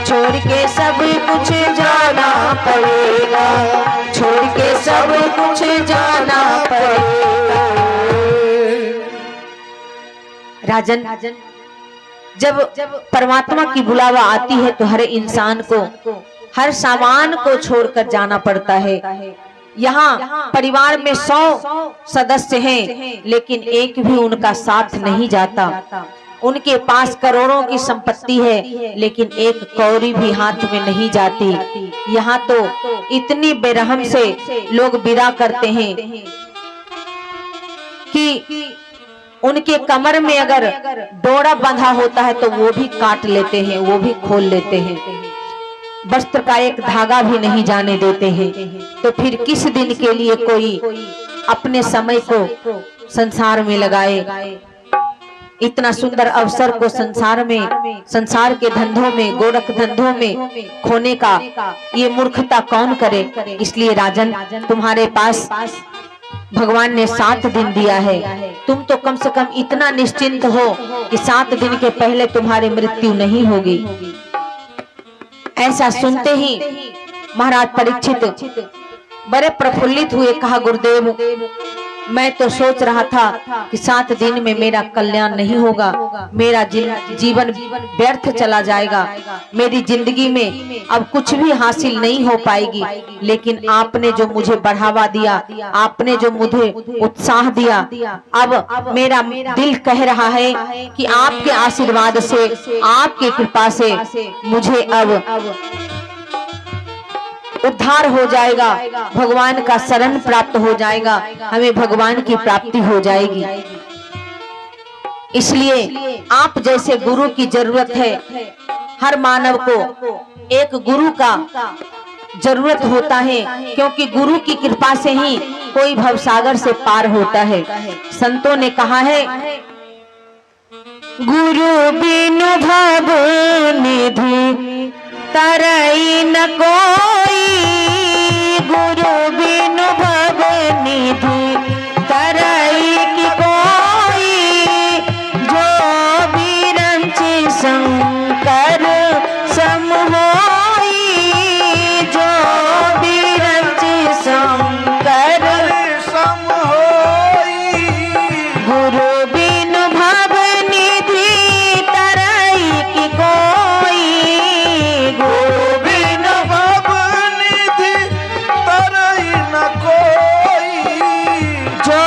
छोड़ के सब कुछ जाना पड़ेगा। छोड़ के सब कुछ जाना पड़ेगा। राजन, जब परमात्मा की बुलावा आती है तो हर इंसान को हर सामान को छोड़कर जाना पड़ता है। यहाँ परिवार में 100 सदस्य हैं, लेकिन एक भी उनका साथ नहीं जाता। उनके पास करोड़ों की संपत्ति है, लेकिन एक कौड़ी भी हाथ में नहीं जाती। यहाँ तो इतनी बेरहम से लोग विदा करते हैं कि उनके कमर में अगर डोरा बंधा होता है तो वो भी काट लेते हैं, वो भी खोल लेते हैं। वस्त्र का एक धागा भी नहीं जाने देते हैं। तो फिर किस दिन के लिए कोई अपने समय को संसार में लगाए? इतना सुंदर अवसर को संसार में, संसार के धंधों में, गोरख धंधों में खोने का ये मूर्खता कौन करे? इसलिए राजन, तुम्हारे पास भगवान ने 7 दिन दिया है। तुम तो कम से कम इतना निश्चिंत हो कि 7 दिन के पहले तुम्हारी मृत्यु नहीं होगी। ऐसा सुनते ही महाराज परीक्षित बड़े प्रफुल्लित हुए। कहा, गुरुदेव, मैं तो सोच रहा था कि 7 दिन में मेरा कल्याण नहीं होगा, मेरा जीवन व्यर्थ चला जाएगा, मेरी जिंदगी में अब कुछ भी हासिल नहीं हो पाएगी। लेकिन आपने जो मुझे बढ़ावा दिया, आपने जो मुझे उत्साह दिया, अब मेरा दिल कह रहा है कि आपके आशीर्वाद से, आपकी कृपा से मुझे अब उद्धार हो जाएगा, भगवान का शरण प्राप्त हो जाएगा, हमें भगवान की प्राप्ति हो जाएगी। इसलिए आप जैसे गुरु की जरूरत है। हर मानव को एक गुरु का जरूरत होता है, क्योंकि गुरु की कृपा से ही कोई भवसागर से पार होता है। संतों ने कहा है, गुरु बिनु भव निधि तरई न कोई, गुरु बिनु भव निधि तरई की कोई, जो बिरंचि शंकर सम होई, जो बिरंचि शंकर सम होई। गुरु बिनु भव निधि तरई की कोई, गुरु बिनु भव निधि तरई न कोई, जो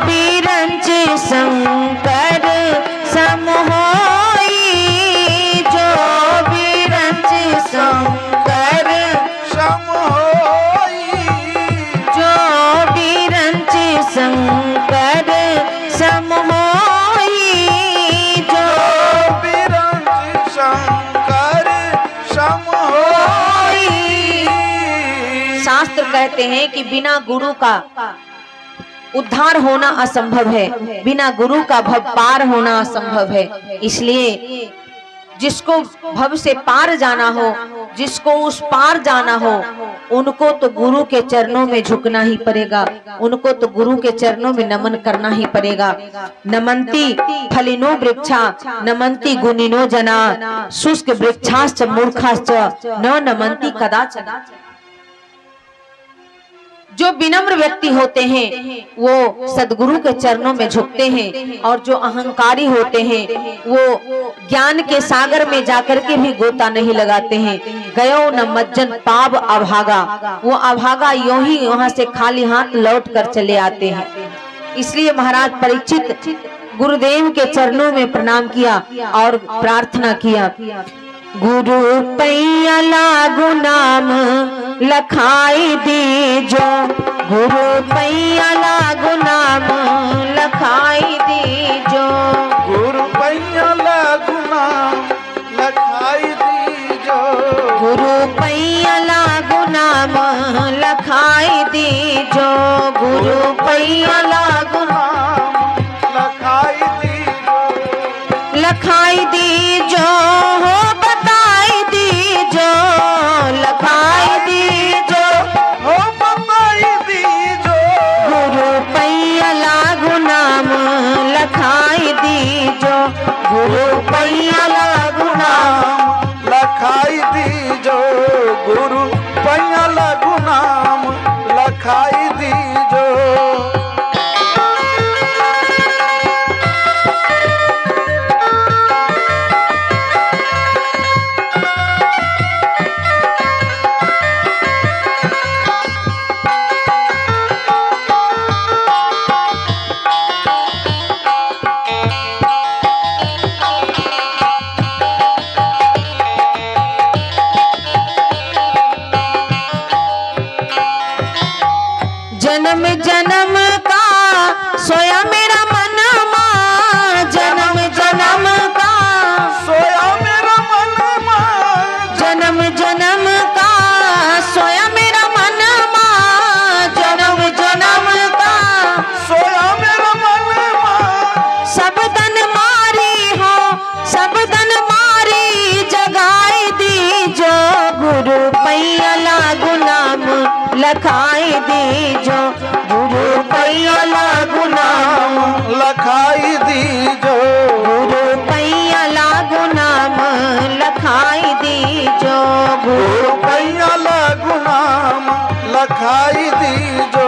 बिरंच शंकर सम होई, जो बिरंच शंकर सम होई, जो बिरंच शंकर सम होई, जो बिरंच शंकर सम होई। शास्त्र कहते हैं कि बिना गुरु का उद्धार होना असंभव है, बिना गुरु का भव पार होना असंभव है। इसलिए जिसको भव से पार जाना हो, जिसको उस पार जाना हो, उनको तो गुरु के चरणों में झुकना ही पड़ेगा, उनको तो गुरु के चरणों में नमन करना ही पड़ेगा। नमन्ति फलिनो वृक्षा नमन्ति गुणिनो जना शुष्क वृक्षाश्च मूर्खाश्च न नमन्ति कदाचन। जो विनम्र व्यक्ति होते हैं वो सदगुरु के चरणों में झुकते हैं, और जो अहंकारी होते हैं वो ज्ञान के सागर में जाकर के भी गोता नहीं लगाते हैं। गयो न मज्जन पाप अभागा, वो अभागा यूं ही वहां से खाली हाथ लौट कर चले आते हैं। इसलिए महाराज परीक्षित गुरुदेव के चरणों में प्रणाम किया और प्रार्थना किया, गुरु पैया लागू नाम लखाई दीजो, गुरु पैया लागू नाम लखाई दीजो, गुरु पैया लागू नाम लखाई दीजो, गुरु पैया लागू नाम लखाई दीजो, गुरु पैया लागू नाम लखाई दीजो, लखाई दीजो हो बताई दीजो, लखाई दीजो हो बताई दीजो, गुरु पैया लागू नाम लखाई दीजो, गुरु पैया लागू नाम लखाई दीजो, गुरु पैया लागू नाम लखाई दीजो। जन्म जन्म का सोया मेरा मन मां, जन्म जन्म का सोया मेरा मन मां, जन्म जन्म का सोया मेरा मन मां, जन्म जन्म का सोया मेरा मन मां, सब दन मारी हो, सब दन मारी जगाई दीजो, गुरु पैया लागू नाम लखाई दीजो, गुरु पैया लागू नाम लखाई दीजो, गुरु पैया लागू नाम लखाई दीजो, गुरु पैया लागू नाम लखाई दीजो।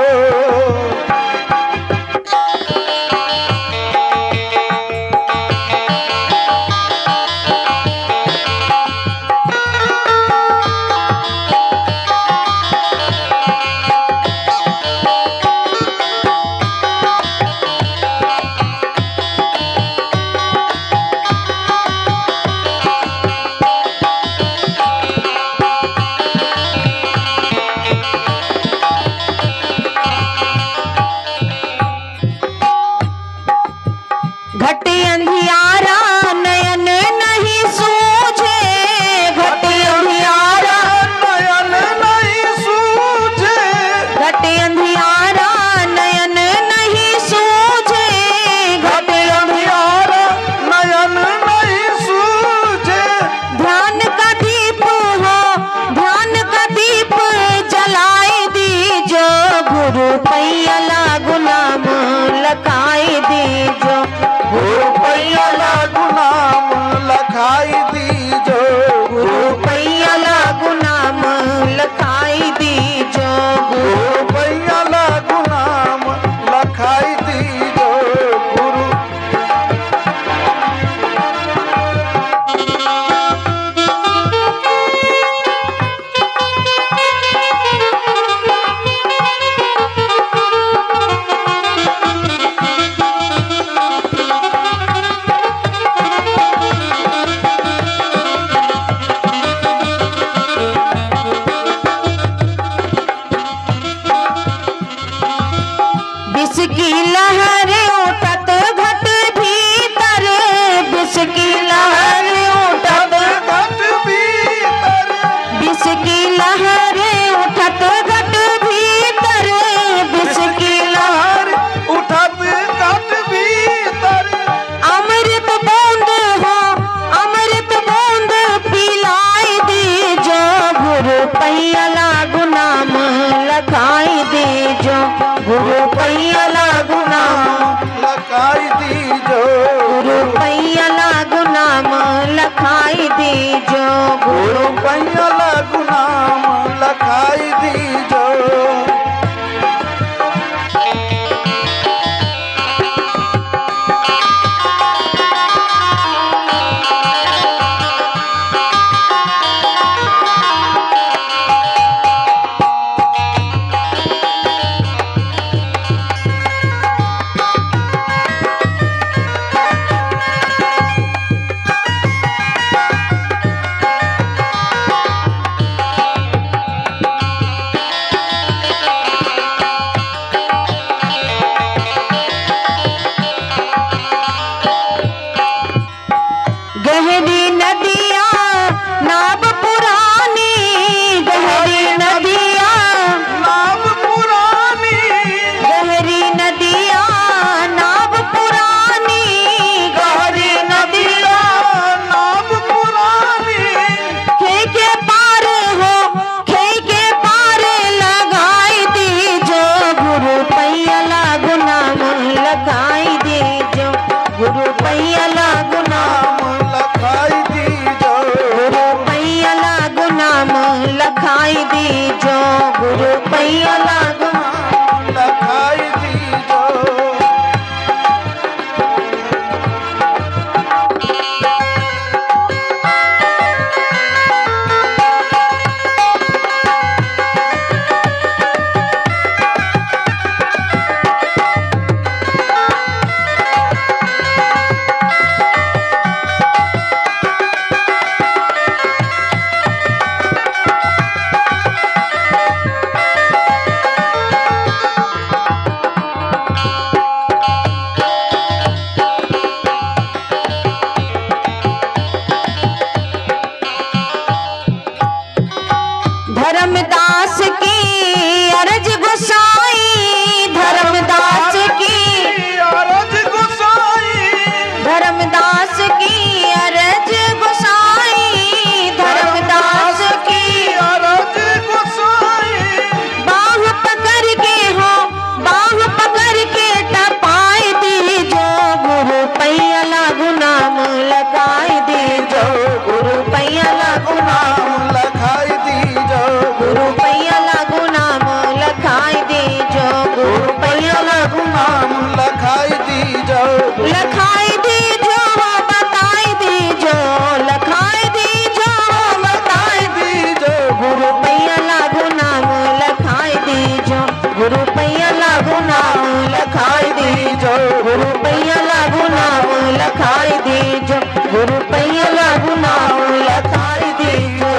गुरु पैया लागू नाम लतार दीजो।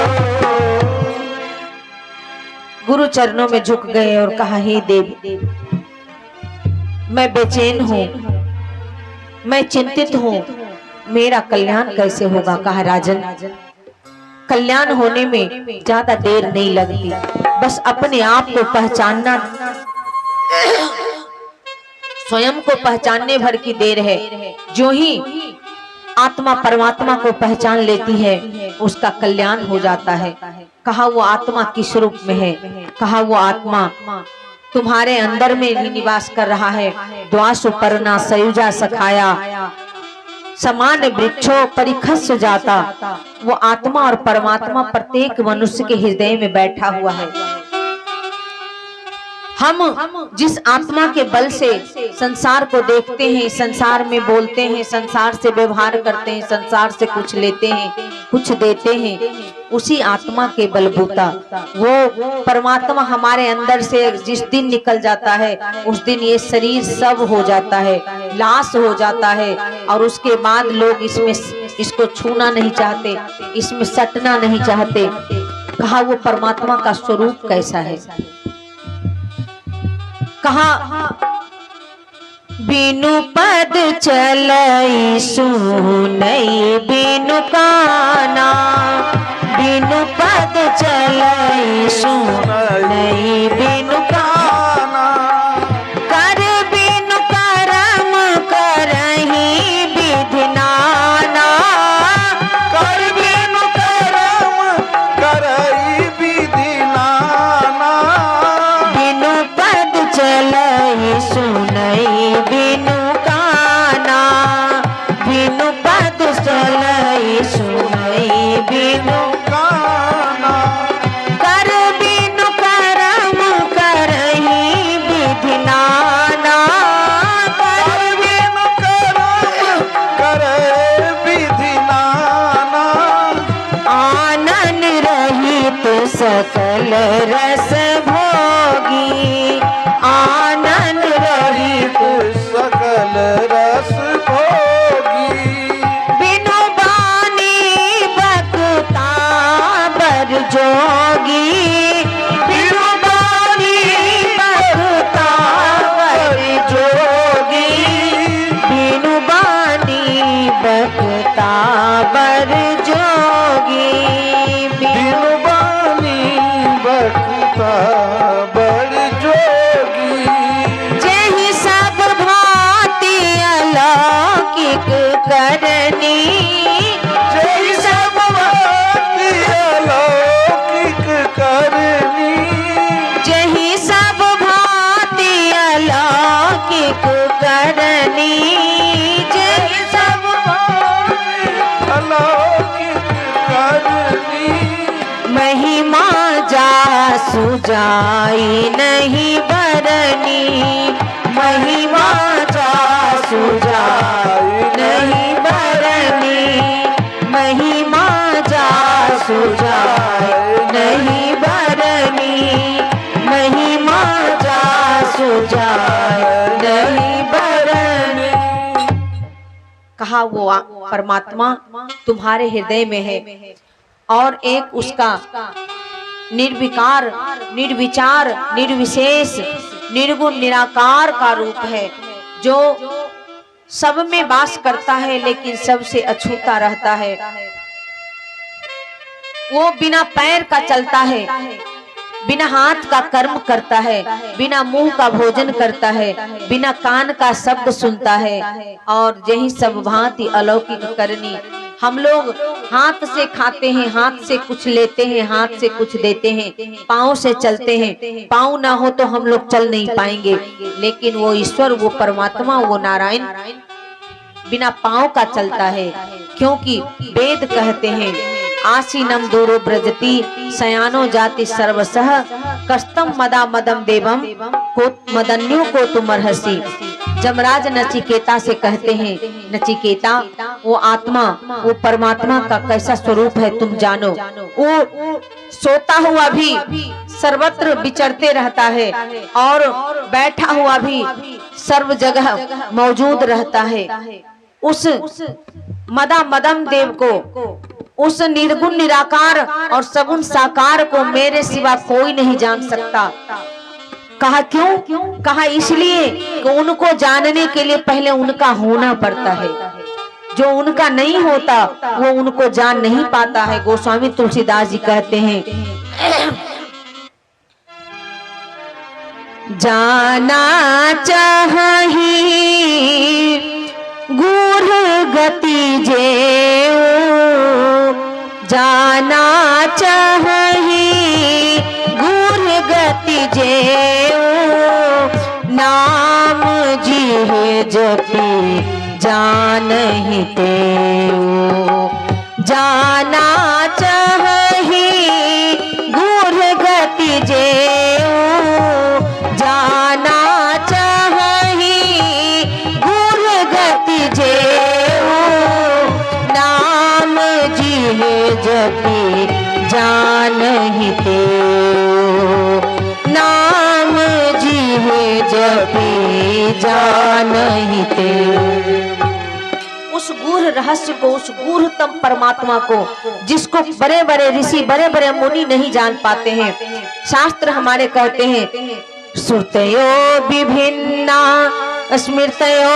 गुरु चरणों में झुक गए और कहा, हे देवी, मैं बेचैन हूँ, मैं चिंतित हूँ, मेरा कल्याण कैसे होगा। कहा, राजन, कल्याण होने में ज्यादा देर नहीं लगती, बस अपने आप को पहचानना, स्वयं को पहचानने भर की देर है। जो ही आत्मा परमात्मा को पहचान लेती है उसका कल्याण हो जाता है। कहा, वो आत्मा किस रूप में है। कहा, वो आत्मा तुम्हारे अंदर में ही निवास कर रहा है। द्वासु पर्णा सयुजा सखाया समान वृक्षों परिखस जाता। वो आत्मा और परमात्मा प्रत्येक मनुष्य के हृदय में बैठा हुआ है। हम जिस आत्मा के बल से संसार को देखते हैं, संसार में बोलते हैं, संसार से व्यवहार करते हैं, संसार से कुछ लेते हैं, कुछ देते हैं, उसी आत्मा के बलबूता वो परमात्मा हमारे अंदर से जिस दिन निकल जाता है उस दिन ये शरीर सब हो जाता है, लाश हो जाता है। और उसके बाद लोग इसको छूना नहीं चाहते, इसमें सटना नहीं चाहते। कहा, वो परमात्मा का स्वरूप कैसा है। कहा, बिनु पद चलई सुनई बिनु काना, बिनु पद चलई सुनई बिनु काना, कर बिनु करम करही विधि नाना, कर बिनु करम करई विधि नाना, बिनु पद चलई सुनई बिनु काना, बिनु पद चलई सुनई बिनु काना, कर बिनु करम करही विधि नाना, कर बिनु करम करई विधि नाना, आनन रहित सकल रस भोगी, आनंद रहित सकल रस भोगी, बिनु बानी बकता बर जोगी, बिनु बानी बकता बर जोगी, बिनु बानी बकता बर जोगी, बिनु बानी बकता बड़ जोगी, जेहि सब भांति अलौकिक करनी, जय सब भांति अलौकिक करनी, जेहि सब भांति अलौकिक करनी, जेहि सब भांति अलौकिक करनी, महिमा जा सुजाई नहीं बरनी, महिमा जा सुजाई नहीं बरनी, महिमा जा सुजाई नहीं बरनी, महिमा जा सुजाई नहीं बरनी। कहा, वो परमात्मा तुम्हारे हृदय में है और एक उसका निर्विकार, निर्विचार, निर्विशेष, निर्गुण, निराकार का रूप है जो सब में वास करता है लेकिन सबसे अछूता रहता है। वो बिना पैर का चलता है, बिना हाथ का कर्म करता है, बिना मुंह का भोजन करता है, बिना कान का शब्द सुनता है और यही सब भांति अलौकिक करनी। हम लोग हाथ से खाते हैं, हाथ से कुछ लेते हैं, हाथ से कुछ देते हैं, पाँव से चलते हैं। पाँव ना हो तो हम लोग चल नहीं पाएंगे, लेकिन वो ईश्वर, वो परमात्मा, वो नारायण बिना पाँव का चलता है, क्योंकि वेद कहते हैं आसीनम दूरो ब्रजति सयानो जाति सर्वसह कस्तम मदा मदम देवम को मदन्यु को तुमर्हसी। जमराज नचिकेता से कहते हैं, नचिकेता वो आत्मा, वो परमात्मा का कैसा स्वरूप है तुम जानो। वो सोता हुआ भी सर्वत्र विचरते रहता है और बैठा हुआ भी सर्व जगह मौजूद रहता है। उस मदा मदम देव को, उस निर्गुण निराकार और सगुण साकार को मेरे सिवा कोई नहीं जान सकता। कहा क्यों? कहा इसलिए कि उनको जानने के लिए पहले उनका होना पड़ता है। जो उनका नहीं होता वो उनको जान नहीं पाता है। गोस्वामी तुलसीदास जी कहते हैं, जाना चाहि गूढ़ गति जेऊ, जाना चाहि गूढ़ गति जेऊ, नाम जी जपी जानहि तेऊ, जाना चाहि गूढ़ गति जेऊ, जाना चाहि गूढ़ गति जेऊ, नाम जी जपी जानहि तेऊ, नाम जी जपी जानहि तेऊ। उस गूढ़ रहस्य को, उस गूढ़तम परमात्मा को, जिसको बड़े बड़े ऋषि, बड़े बड़े मुनि नहीं जान पाते हैं। शास्त्र हमारे कहते हैं, श्रुतयो विभिन्ना स्मृतयो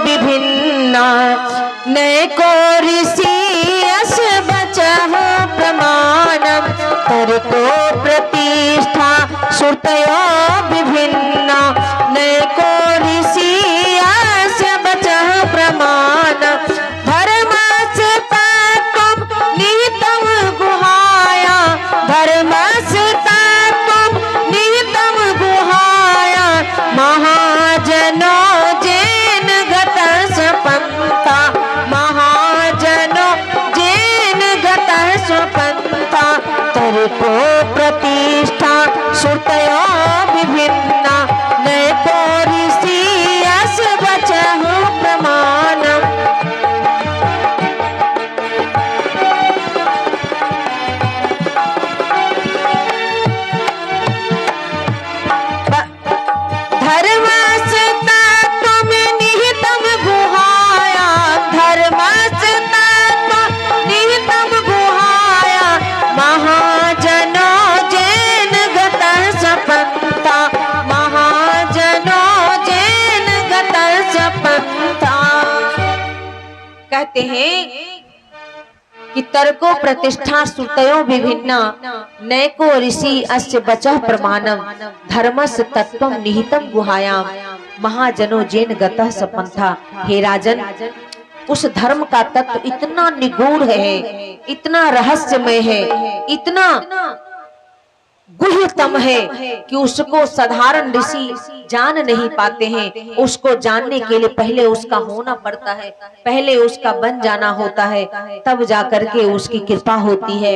विभिन्ना, नैको ऋषि अस बचः प्रमाणम, तर्को प्रतिष्ठा श्रुतयो विभिन्ना, नैको ऋषि अस बचः प्रमाणम, धर्मस्य तत्त्वं निहितं गुहाया, धर्मस्य तत्त्वं निहितं गुहाया, महाजनो जेन गतः स्वपन्था, महाजनो जेन गतः स्वपन्था, तर्को प्रतिष्ठा श्रुतयो विभिन्ना, नैको ऋषि अस बचः प्रमाणम। धर्मस्य तत्त्वं निहितं गुहाया, धर्मस्य तत्त्वं निहितं गुहाया, महाजनो जेन गतः स्वपन्था, महाजनो जेन गतः स्वपन्था। कहते हैं कि तर्को प्रतिष्ठा श्रुतयो विभिन्ना, नैको ऋषि अस्य बचः प्रमाणम, धर्मस्य तत्त्वं निहितं गुहायाम, महाजनो जेन गतः स्वपन्था। हे राजन, उस धर्म का तत्व इतना निगूढ़ है, इतना रहस्यमय है, इतना गुह्यतम है कि उसको साधारण ऋषि जान नहीं पाते हैं। उसको जानने के लिए पहले उसका होना पड़ता है, पहले उसका बन जाना होता है, तब जाकर के उसकी कृपा होती है।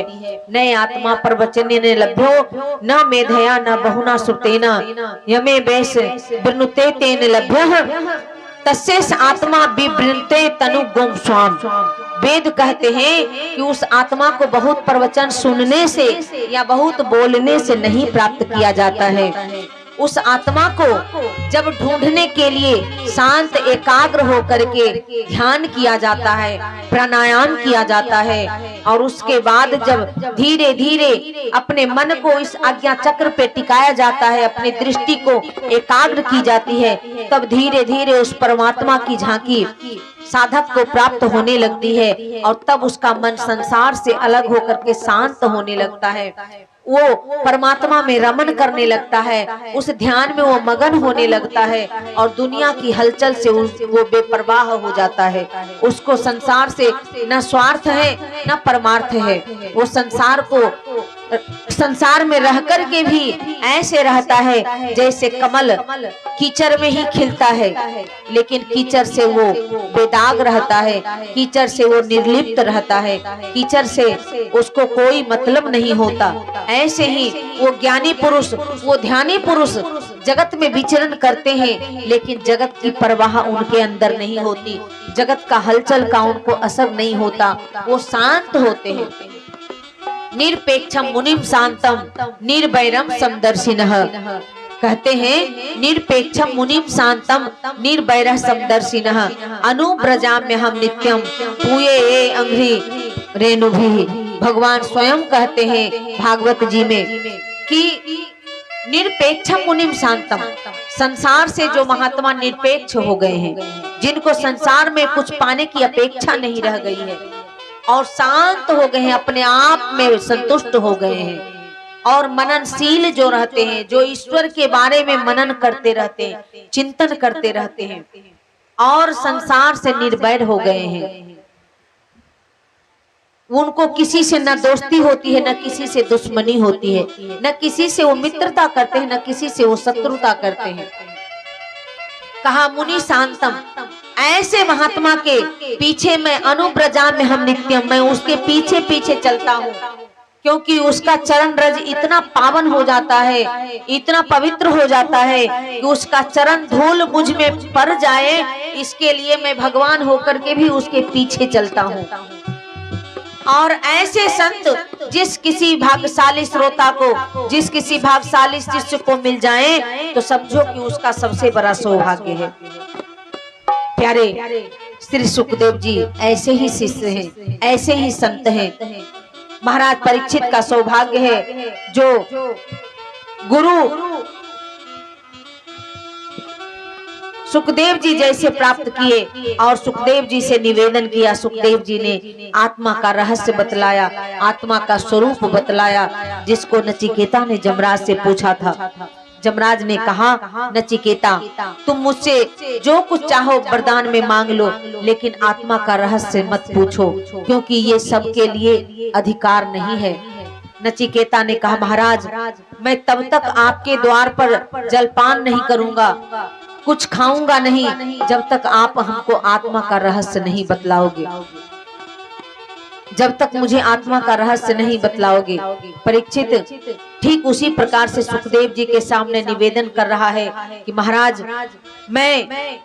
नए आत्मा प्रवचने लभ्यो न मेधया न बहुना श्रुतेना, यमे वैस वृनुते तेन लभ्यः, तस्यैष आत्मा विवृणते तनु गोम स्वाम। वेद कहते हैं कि उस आत्मा को बहुत प्रवचन सुनने से या बहुत बोलने से नहीं प्राप्त किया जाता है। उस आत्मा को जब ढूंढने के लिए शांत एकाग्र होकर के ध्यान किया जाता है, प्राणायाम किया जाता है, और उसके बाद जब धीरे धीरे अपने मन को इस आज्ञा चक्र पे टिकाया जाता है, अपनी दृष्टि को एकाग्र की जाती है, तब धीरे धीरे उस परमात्मा की झांकी साधक को प्राप्त होने लगती है, और तब उसका मन संसार से अलग होकर के शांत होने लगता है। वो परमात्मा में रमन करने लगता है, उस ध्यान में वो मगन होने लगता है, और दुनिया की हलचल से वो बेपरवाह हो जाता है। उसको संसार से न स्वार्थ है न परमार्थ है। वो संसार में रह कर के भी ऐसे रहता है जैसे कमल कीचड़ में ही खिलता है, लेकिन कीचड़ से वो बेदाग रहता है, कीचड़ से वो निर्लिप्त रहता है, कीचड़ से उसको कोई मतलब नहीं होता। ऐसे ही वो ज्ञानी पुरुष, वो ध्यानी पुरुष जगत में विचरण करते हैं, लेकिन जगत की परवाह उनके अंदर नहीं होती, जगत का हलचल का उनको असर नहीं होता, वो शांत होते हैं। निरपेक्षम मुनिम शांतम निर्वैरम समदर्शिनः। कहते हैं निरपेक्षम मुनिम शांतम निर्वैरः समदर्शिनः अनुब्रजाम्य हम नित्यम पूये ये अंघ्रि रेणुभिः। भगवान स्वयं कहते हैं भागवत जी में कि निरपेक्षम मुनिम शांतम, संसार से जो महात्मा निरपेक्ष हो गए हैं, जिनको संसार में कुछ पाने की अपेक्षा नहीं रह गई है और शांत हो गए हैं, अपने आप में संतुष्ट हो गए हैं और मननशील जो रहते हैं, जो ईश्वर के बारे में मनन करते रहते हैं, चिंतन करते रहते हैं और संसार से निर्वैर हो गए हैं, उनको किसी से न दोस्ती होती है, न किसी से दुश्मनी होती है, न किसी से वो मित्रता करते हैं, न किसी से वो शत्रुता करते हैं। कहा मुनि शांतम, ऐसे महात्मा के पीछे मैं अनुब्रजा में हम नित्यम, मैं उसके पीछे पीछे चलता हूँ, क्योंकि उसका चरण रज इतना पावन हो जाता है, इतना पवित्र हो जाता है कि उसका चरण धूल मुझ में पड़ जाए, इसके लिए मैं भगवान होकर के भी उसके पीछे चलता हूँ। और ऐसे संत जिस किसी भाग्यशाली श्रोता को, जिस किसी भाग्यशाली शिष्य को मिल जाए तो समझो कि उसका सबसे बड़ा सौभाग्य है। प्यारे श्री सुखदेव जी ऐसे ही शिष्य हैं, ऐसे ही संत हैं। महाराज परीक्षित का सौभाग्य है जो गुरु सुखदेव जी जैसे प्राप्त किए और सुखदेव जी से निवेदन किया। सुखदेव जी ने आत्मा का रहस्य बतलाया, आत्मा का स्वरूप बतलाया, जिसको नचिकेता ने जमराज से पूछा था। जमराज ने कहा, नचिकेता तुम मुझसे जो कुछ चाहो वरदान में मांग लो, लेकिन आत्मा का रहस्य मत पूछो, क्योंकि ये सबके लिए अधिकार नहीं है। नचिकेता ने कहा, महाराज मैं तब तक आपके द्वार पर जलपान नहीं करूंगा, कुछ खाऊंगा नहीं, जब तक आप हमको आत्मा का रहस्य नहीं बतलाओगे, जब तक मुझे आत्मा का रहस्य नहीं बतलाओगे। परीक्षित ठीक उसी प्रकार से सुखदेव जी के सामने निवेदन कर रहा है कि महाराज मैं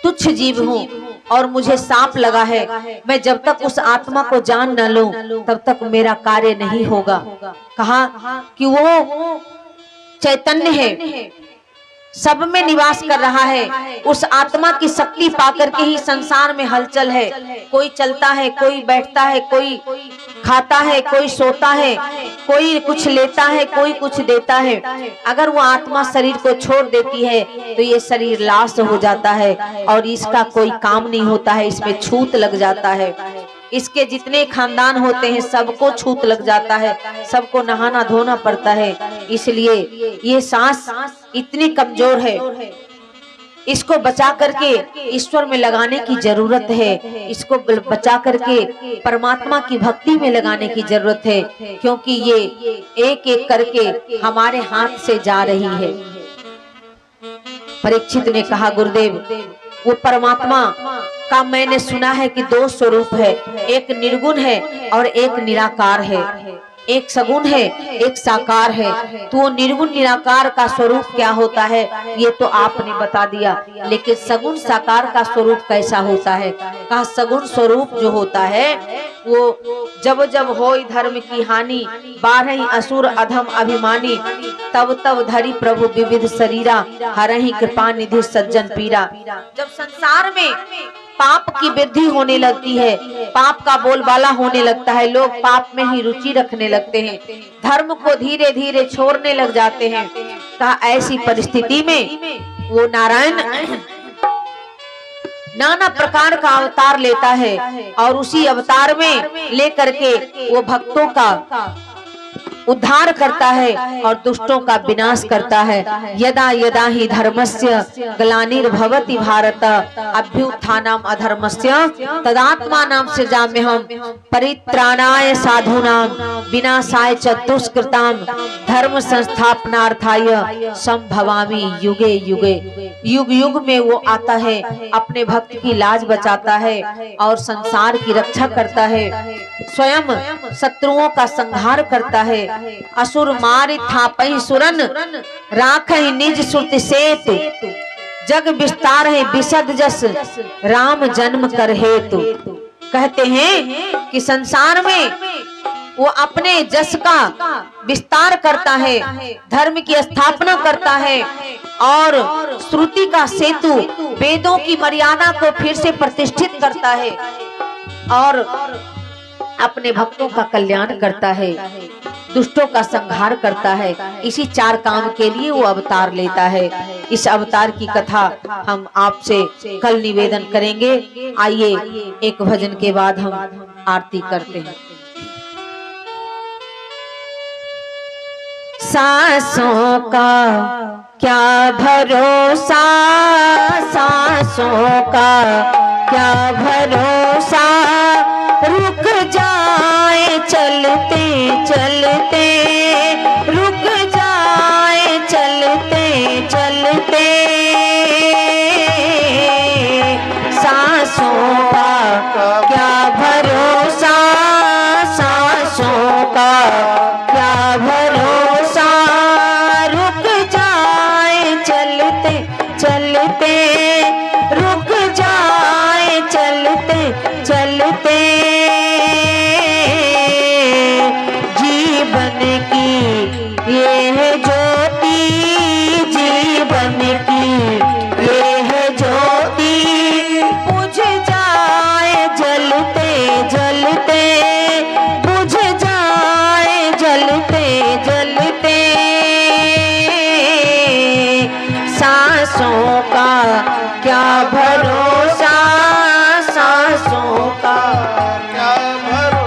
तुच्छ जीव हूँ और मुझे सांप लगा है, मैं जब तक उस आत्मा को जान न लूं तब तक मेरा कार्य नहीं होगा। कहा कि वो चैतन्य है, सब में निवास कर रहा है, उस आत्मा की शक्ति पाकर के ही संसार में हलचल है। कोई चलता है, कोई बैठता है, कोई खाता है, कोई सोता है, कोई कुछ लेता है, कोई कुछ देता है। अगर वो आत्मा शरीर को छोड़ देती है तो ये शरीर लाश हो जाता है और इसका कोई काम नहीं होता है, इसमें छूत लग जाता है। इसके जितने खानदान होते हैं सबको छूत लग जाता है, सबको नहाना धोना पड़ता है। इसलिए ये सांस इतनी कमजोर है, इसको बचा करके ईश्वर में लगाने की जरूरत है, इसको बचा करके परमात्मा की भक्ति में लगाने की जरूरत है, क्योंकि ये एक एक करके हमारे हाथ से जा रही है। परीक्षित ने कहा, गुरुदेव वो परमात्मा का मैंने सुना है कि दो स्वरूप है, एक निर्गुण है और एक निराकार है, एक सगुण है एक साकार है। तो वो निर्गुण निराकार का स्वरूप क्या होता है ये तो आपने बता दिया, लेकिन सगुण साकार का स्वरूप कैसा होता है? कहा सगुण स्वरूप जो होता है वो जब जब होई धर्म की हानि, बारही असुर अधम अभिमानी, तब तब धरी प्रभु विविध शरीरा, हरहि कृपा निधि सज्जन पीरा। जब संसार में पाप की वृद्धि होने लगती है, पाप का बोलबाला होने लगता है, लोग पाप में ही रुचि रखने लगते हैं, धर्म को धीरे धीरे छोड़ने लग जाते हैं। कहा ऐसी परिस्थिति में वो नारायण नाना प्रकार का अवतार लेता है और उसी अवतार में लेकर के वो भक्तों का उद्धार करता है और दुष्टों का विनाश करता है। यदा यदा ही धर्मस्य ग्लानिर्भवति भारत, अभ्युत्थानम् अधर्मस्य तदात्मानं सृजाम्यहम्, परित्राणाय साधूनां विनाशाय च दुष्कृतां, धर्म संस्थापनार्थाय संभवामि युगे युगे। युग युग में वो आता है, अपने भक्त की लाज बचाता है और संसार की रक्षा करता है, स्वयं शत्रुओं का संहार करता है। असुर मारि थापहि सुरन, राखहि निज श्रुति सेतु, जग विस्तार है विशद जस, राम जन्म कर हेतु। कहते हैं कि संसार में वो अपने जस का विस्तार करता है, धर्म की स्थापना करता है और श्रुति का सेतु वेदों की मर्यादा को फिर से प्रतिष्ठित करता है और अपने भक्तों का कल्याण करता है, दुष्टों का संहार करता है। इसी 4 काम के लिए वो अवतार लेता है। इस अवतार की कथा हम आपसे कल निवेदन करेंगे। आइए एक भजन के बाद हम आरती करते हैं। सांसों का क्या भरोसा, सांसों का क्या भरोसा, रुक जाए चलते चलते, रुक जाए चलते चलते, सांसों का क्या भरोसा, सांसों का क्या भरोसा, रुक जाए चलते चलते, रुक जाए चलते चलते, जीवन की ये है ज्योति, जीवन की ये है ज्योति, बुझ जाए जलते जलते, बुझ जाए जलते जलते, सांसों का क्या भरोसा, सांसों का क्या भरोसा।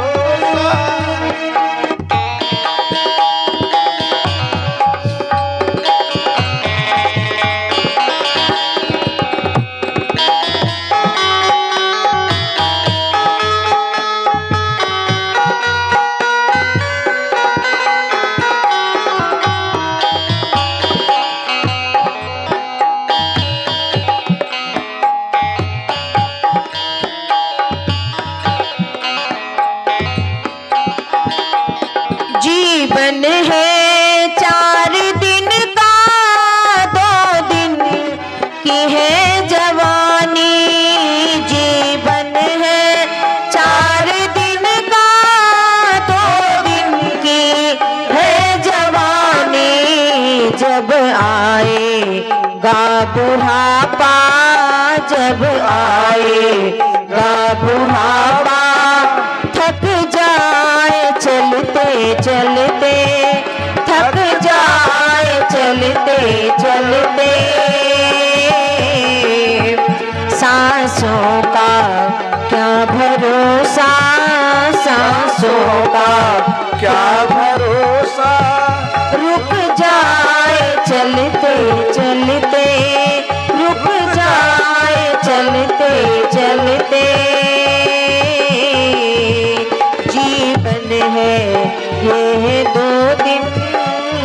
जीवन है 4 दिन का, 2 दिन की है जवानी, जीवन है 4 दिन का, 2 दिन की है जवानी, जब आएगा बुढ़ापा, जब आएगा बुढ़ापा, थक जाए चलते चलते, थक जाए चलते चलते, सांसों का क्या भरोसा, सांसों का क्या भरोसा, रुक जाए चलते चलते, रुक जाए चलते चलते, जीवन है ये 2 दिन,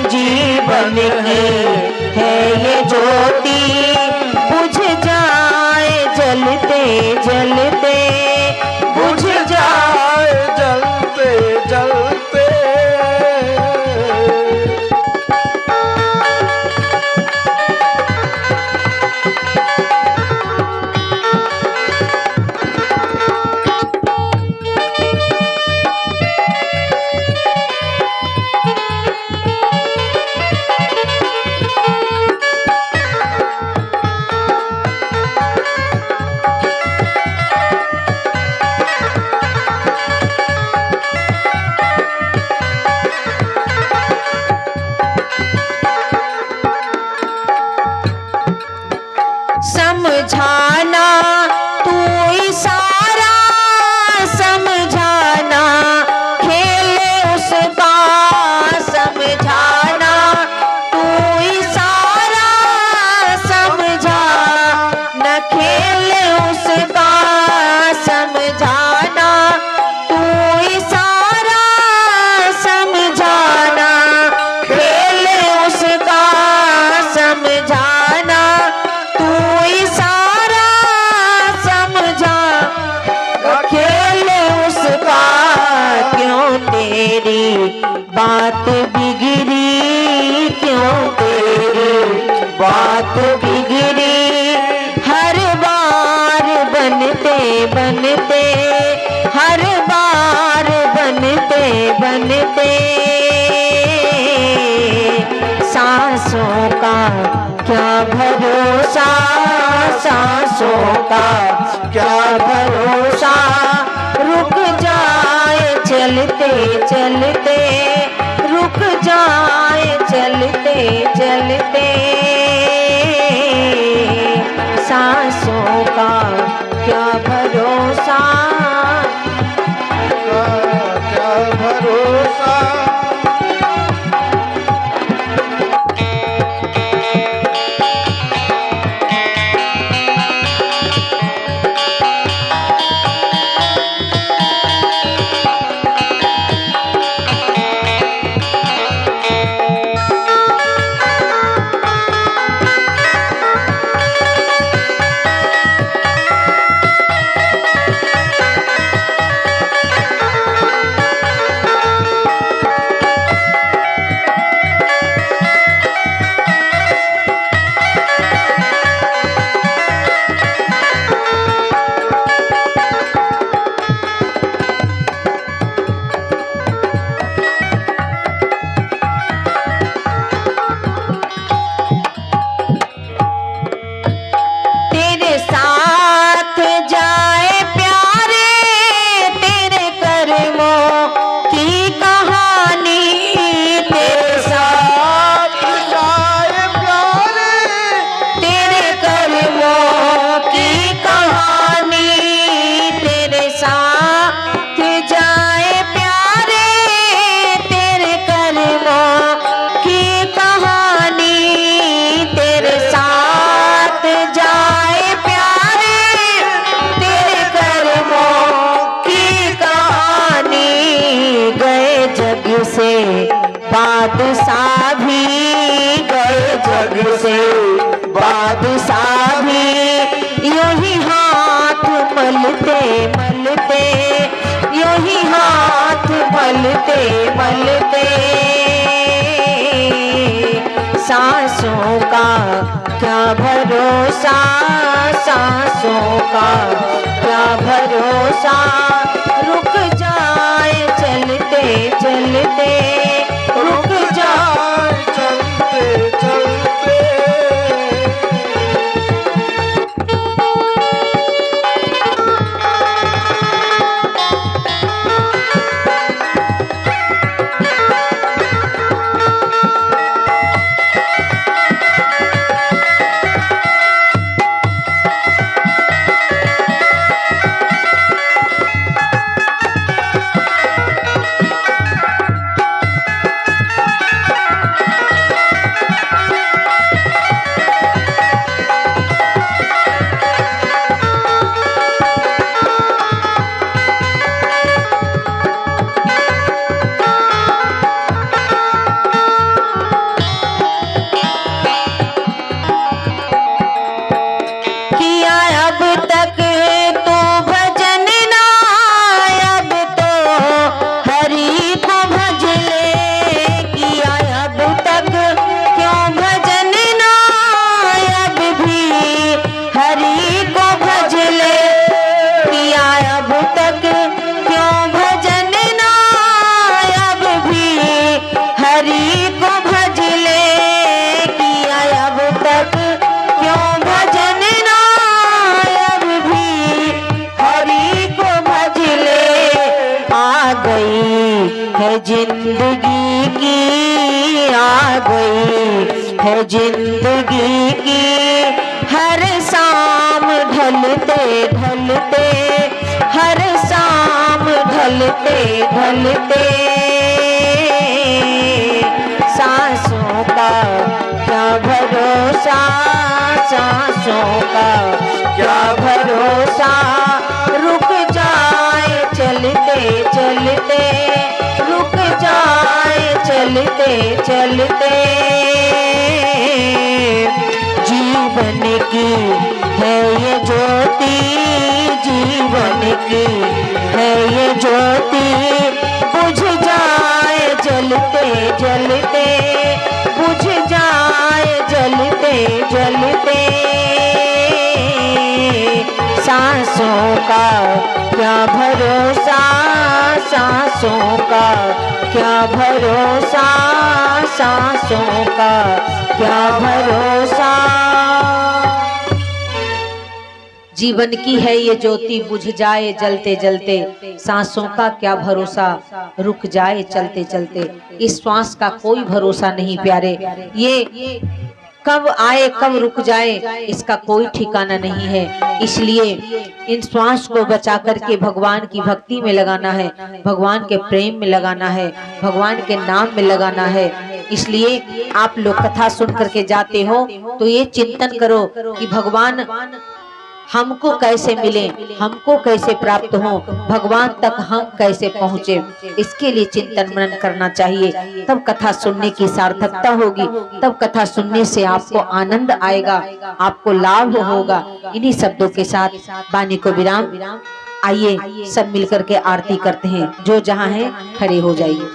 जीवन की है ये ज्योति, बुझ जाए जलते जलते, बुझ जाए जलते जलते, बनते बनते सांसों का क्या भरोसा, सांसों का क्या भरोसा, रुक जाए चलते चलते, रुक जाए चलते चलते सांसों का क्या भरोसा, क्या भरोसा। बादशाह भी गए जग से, बादशाह भी यूं ही हाथ मलते मलते, यूं ही हाथ मलते मलते सांसों का क्या भरोसा, सांसों का क्या भरोसा, रुक जाए चलते चलते, रुक जाए चलते चलते। जिंदगी की आ गई है जिंदगी की हर शाम ढलते ढलते, हर शाम ढलते ढलते सांसों का क्या भरोसा, सांसों का क्या भरोसा, रुक जाए चलते चलते, रुक जाए चलते चलते जीवन की है ये ज्योति, जीवन की है ये ज्योति बुझ जाए जलते जलते, बुझ जाए जलते जलते सांसों का क्या भरोसा, सांसों का क्या भरोसा, सांसों का क्या भरोसा। जीवन की है ये ज्योति बुझ जाए जलते जलते, सांसों का क्या भरोसा रुक जाए चलते चलते। इस श्वास का कोई भरोसा नहीं प्यारे, ये कब आए कब रुक जाए इसका कोई ठिकाना नहीं है। इसलिए इन श्वास को बचा करके भगवान की भक्ति में लगाना है, भगवान के प्रेम में लगाना है, भगवान के नाम में लगाना है। इसलिए आप लोग कथा सुन करके जाते हो तो ये चिंतन करो कि भगवान हमको कैसे मिले, हमको कैसे प्राप्त हो, भगवान तक हम कैसे पहुँचे, इसके लिए चिंतन मनन करना चाहिए। तब कथा सुनने की सार्थकता होगी, तब कथा सुनने से आपको आनंद आएगा, आपको लाभ होगा। इन्हीं शब्दों के साथ वाणी को विराम। आइए सब मिलकर के आरती करते हैं। जो जहाँ है खड़े हो जाइए।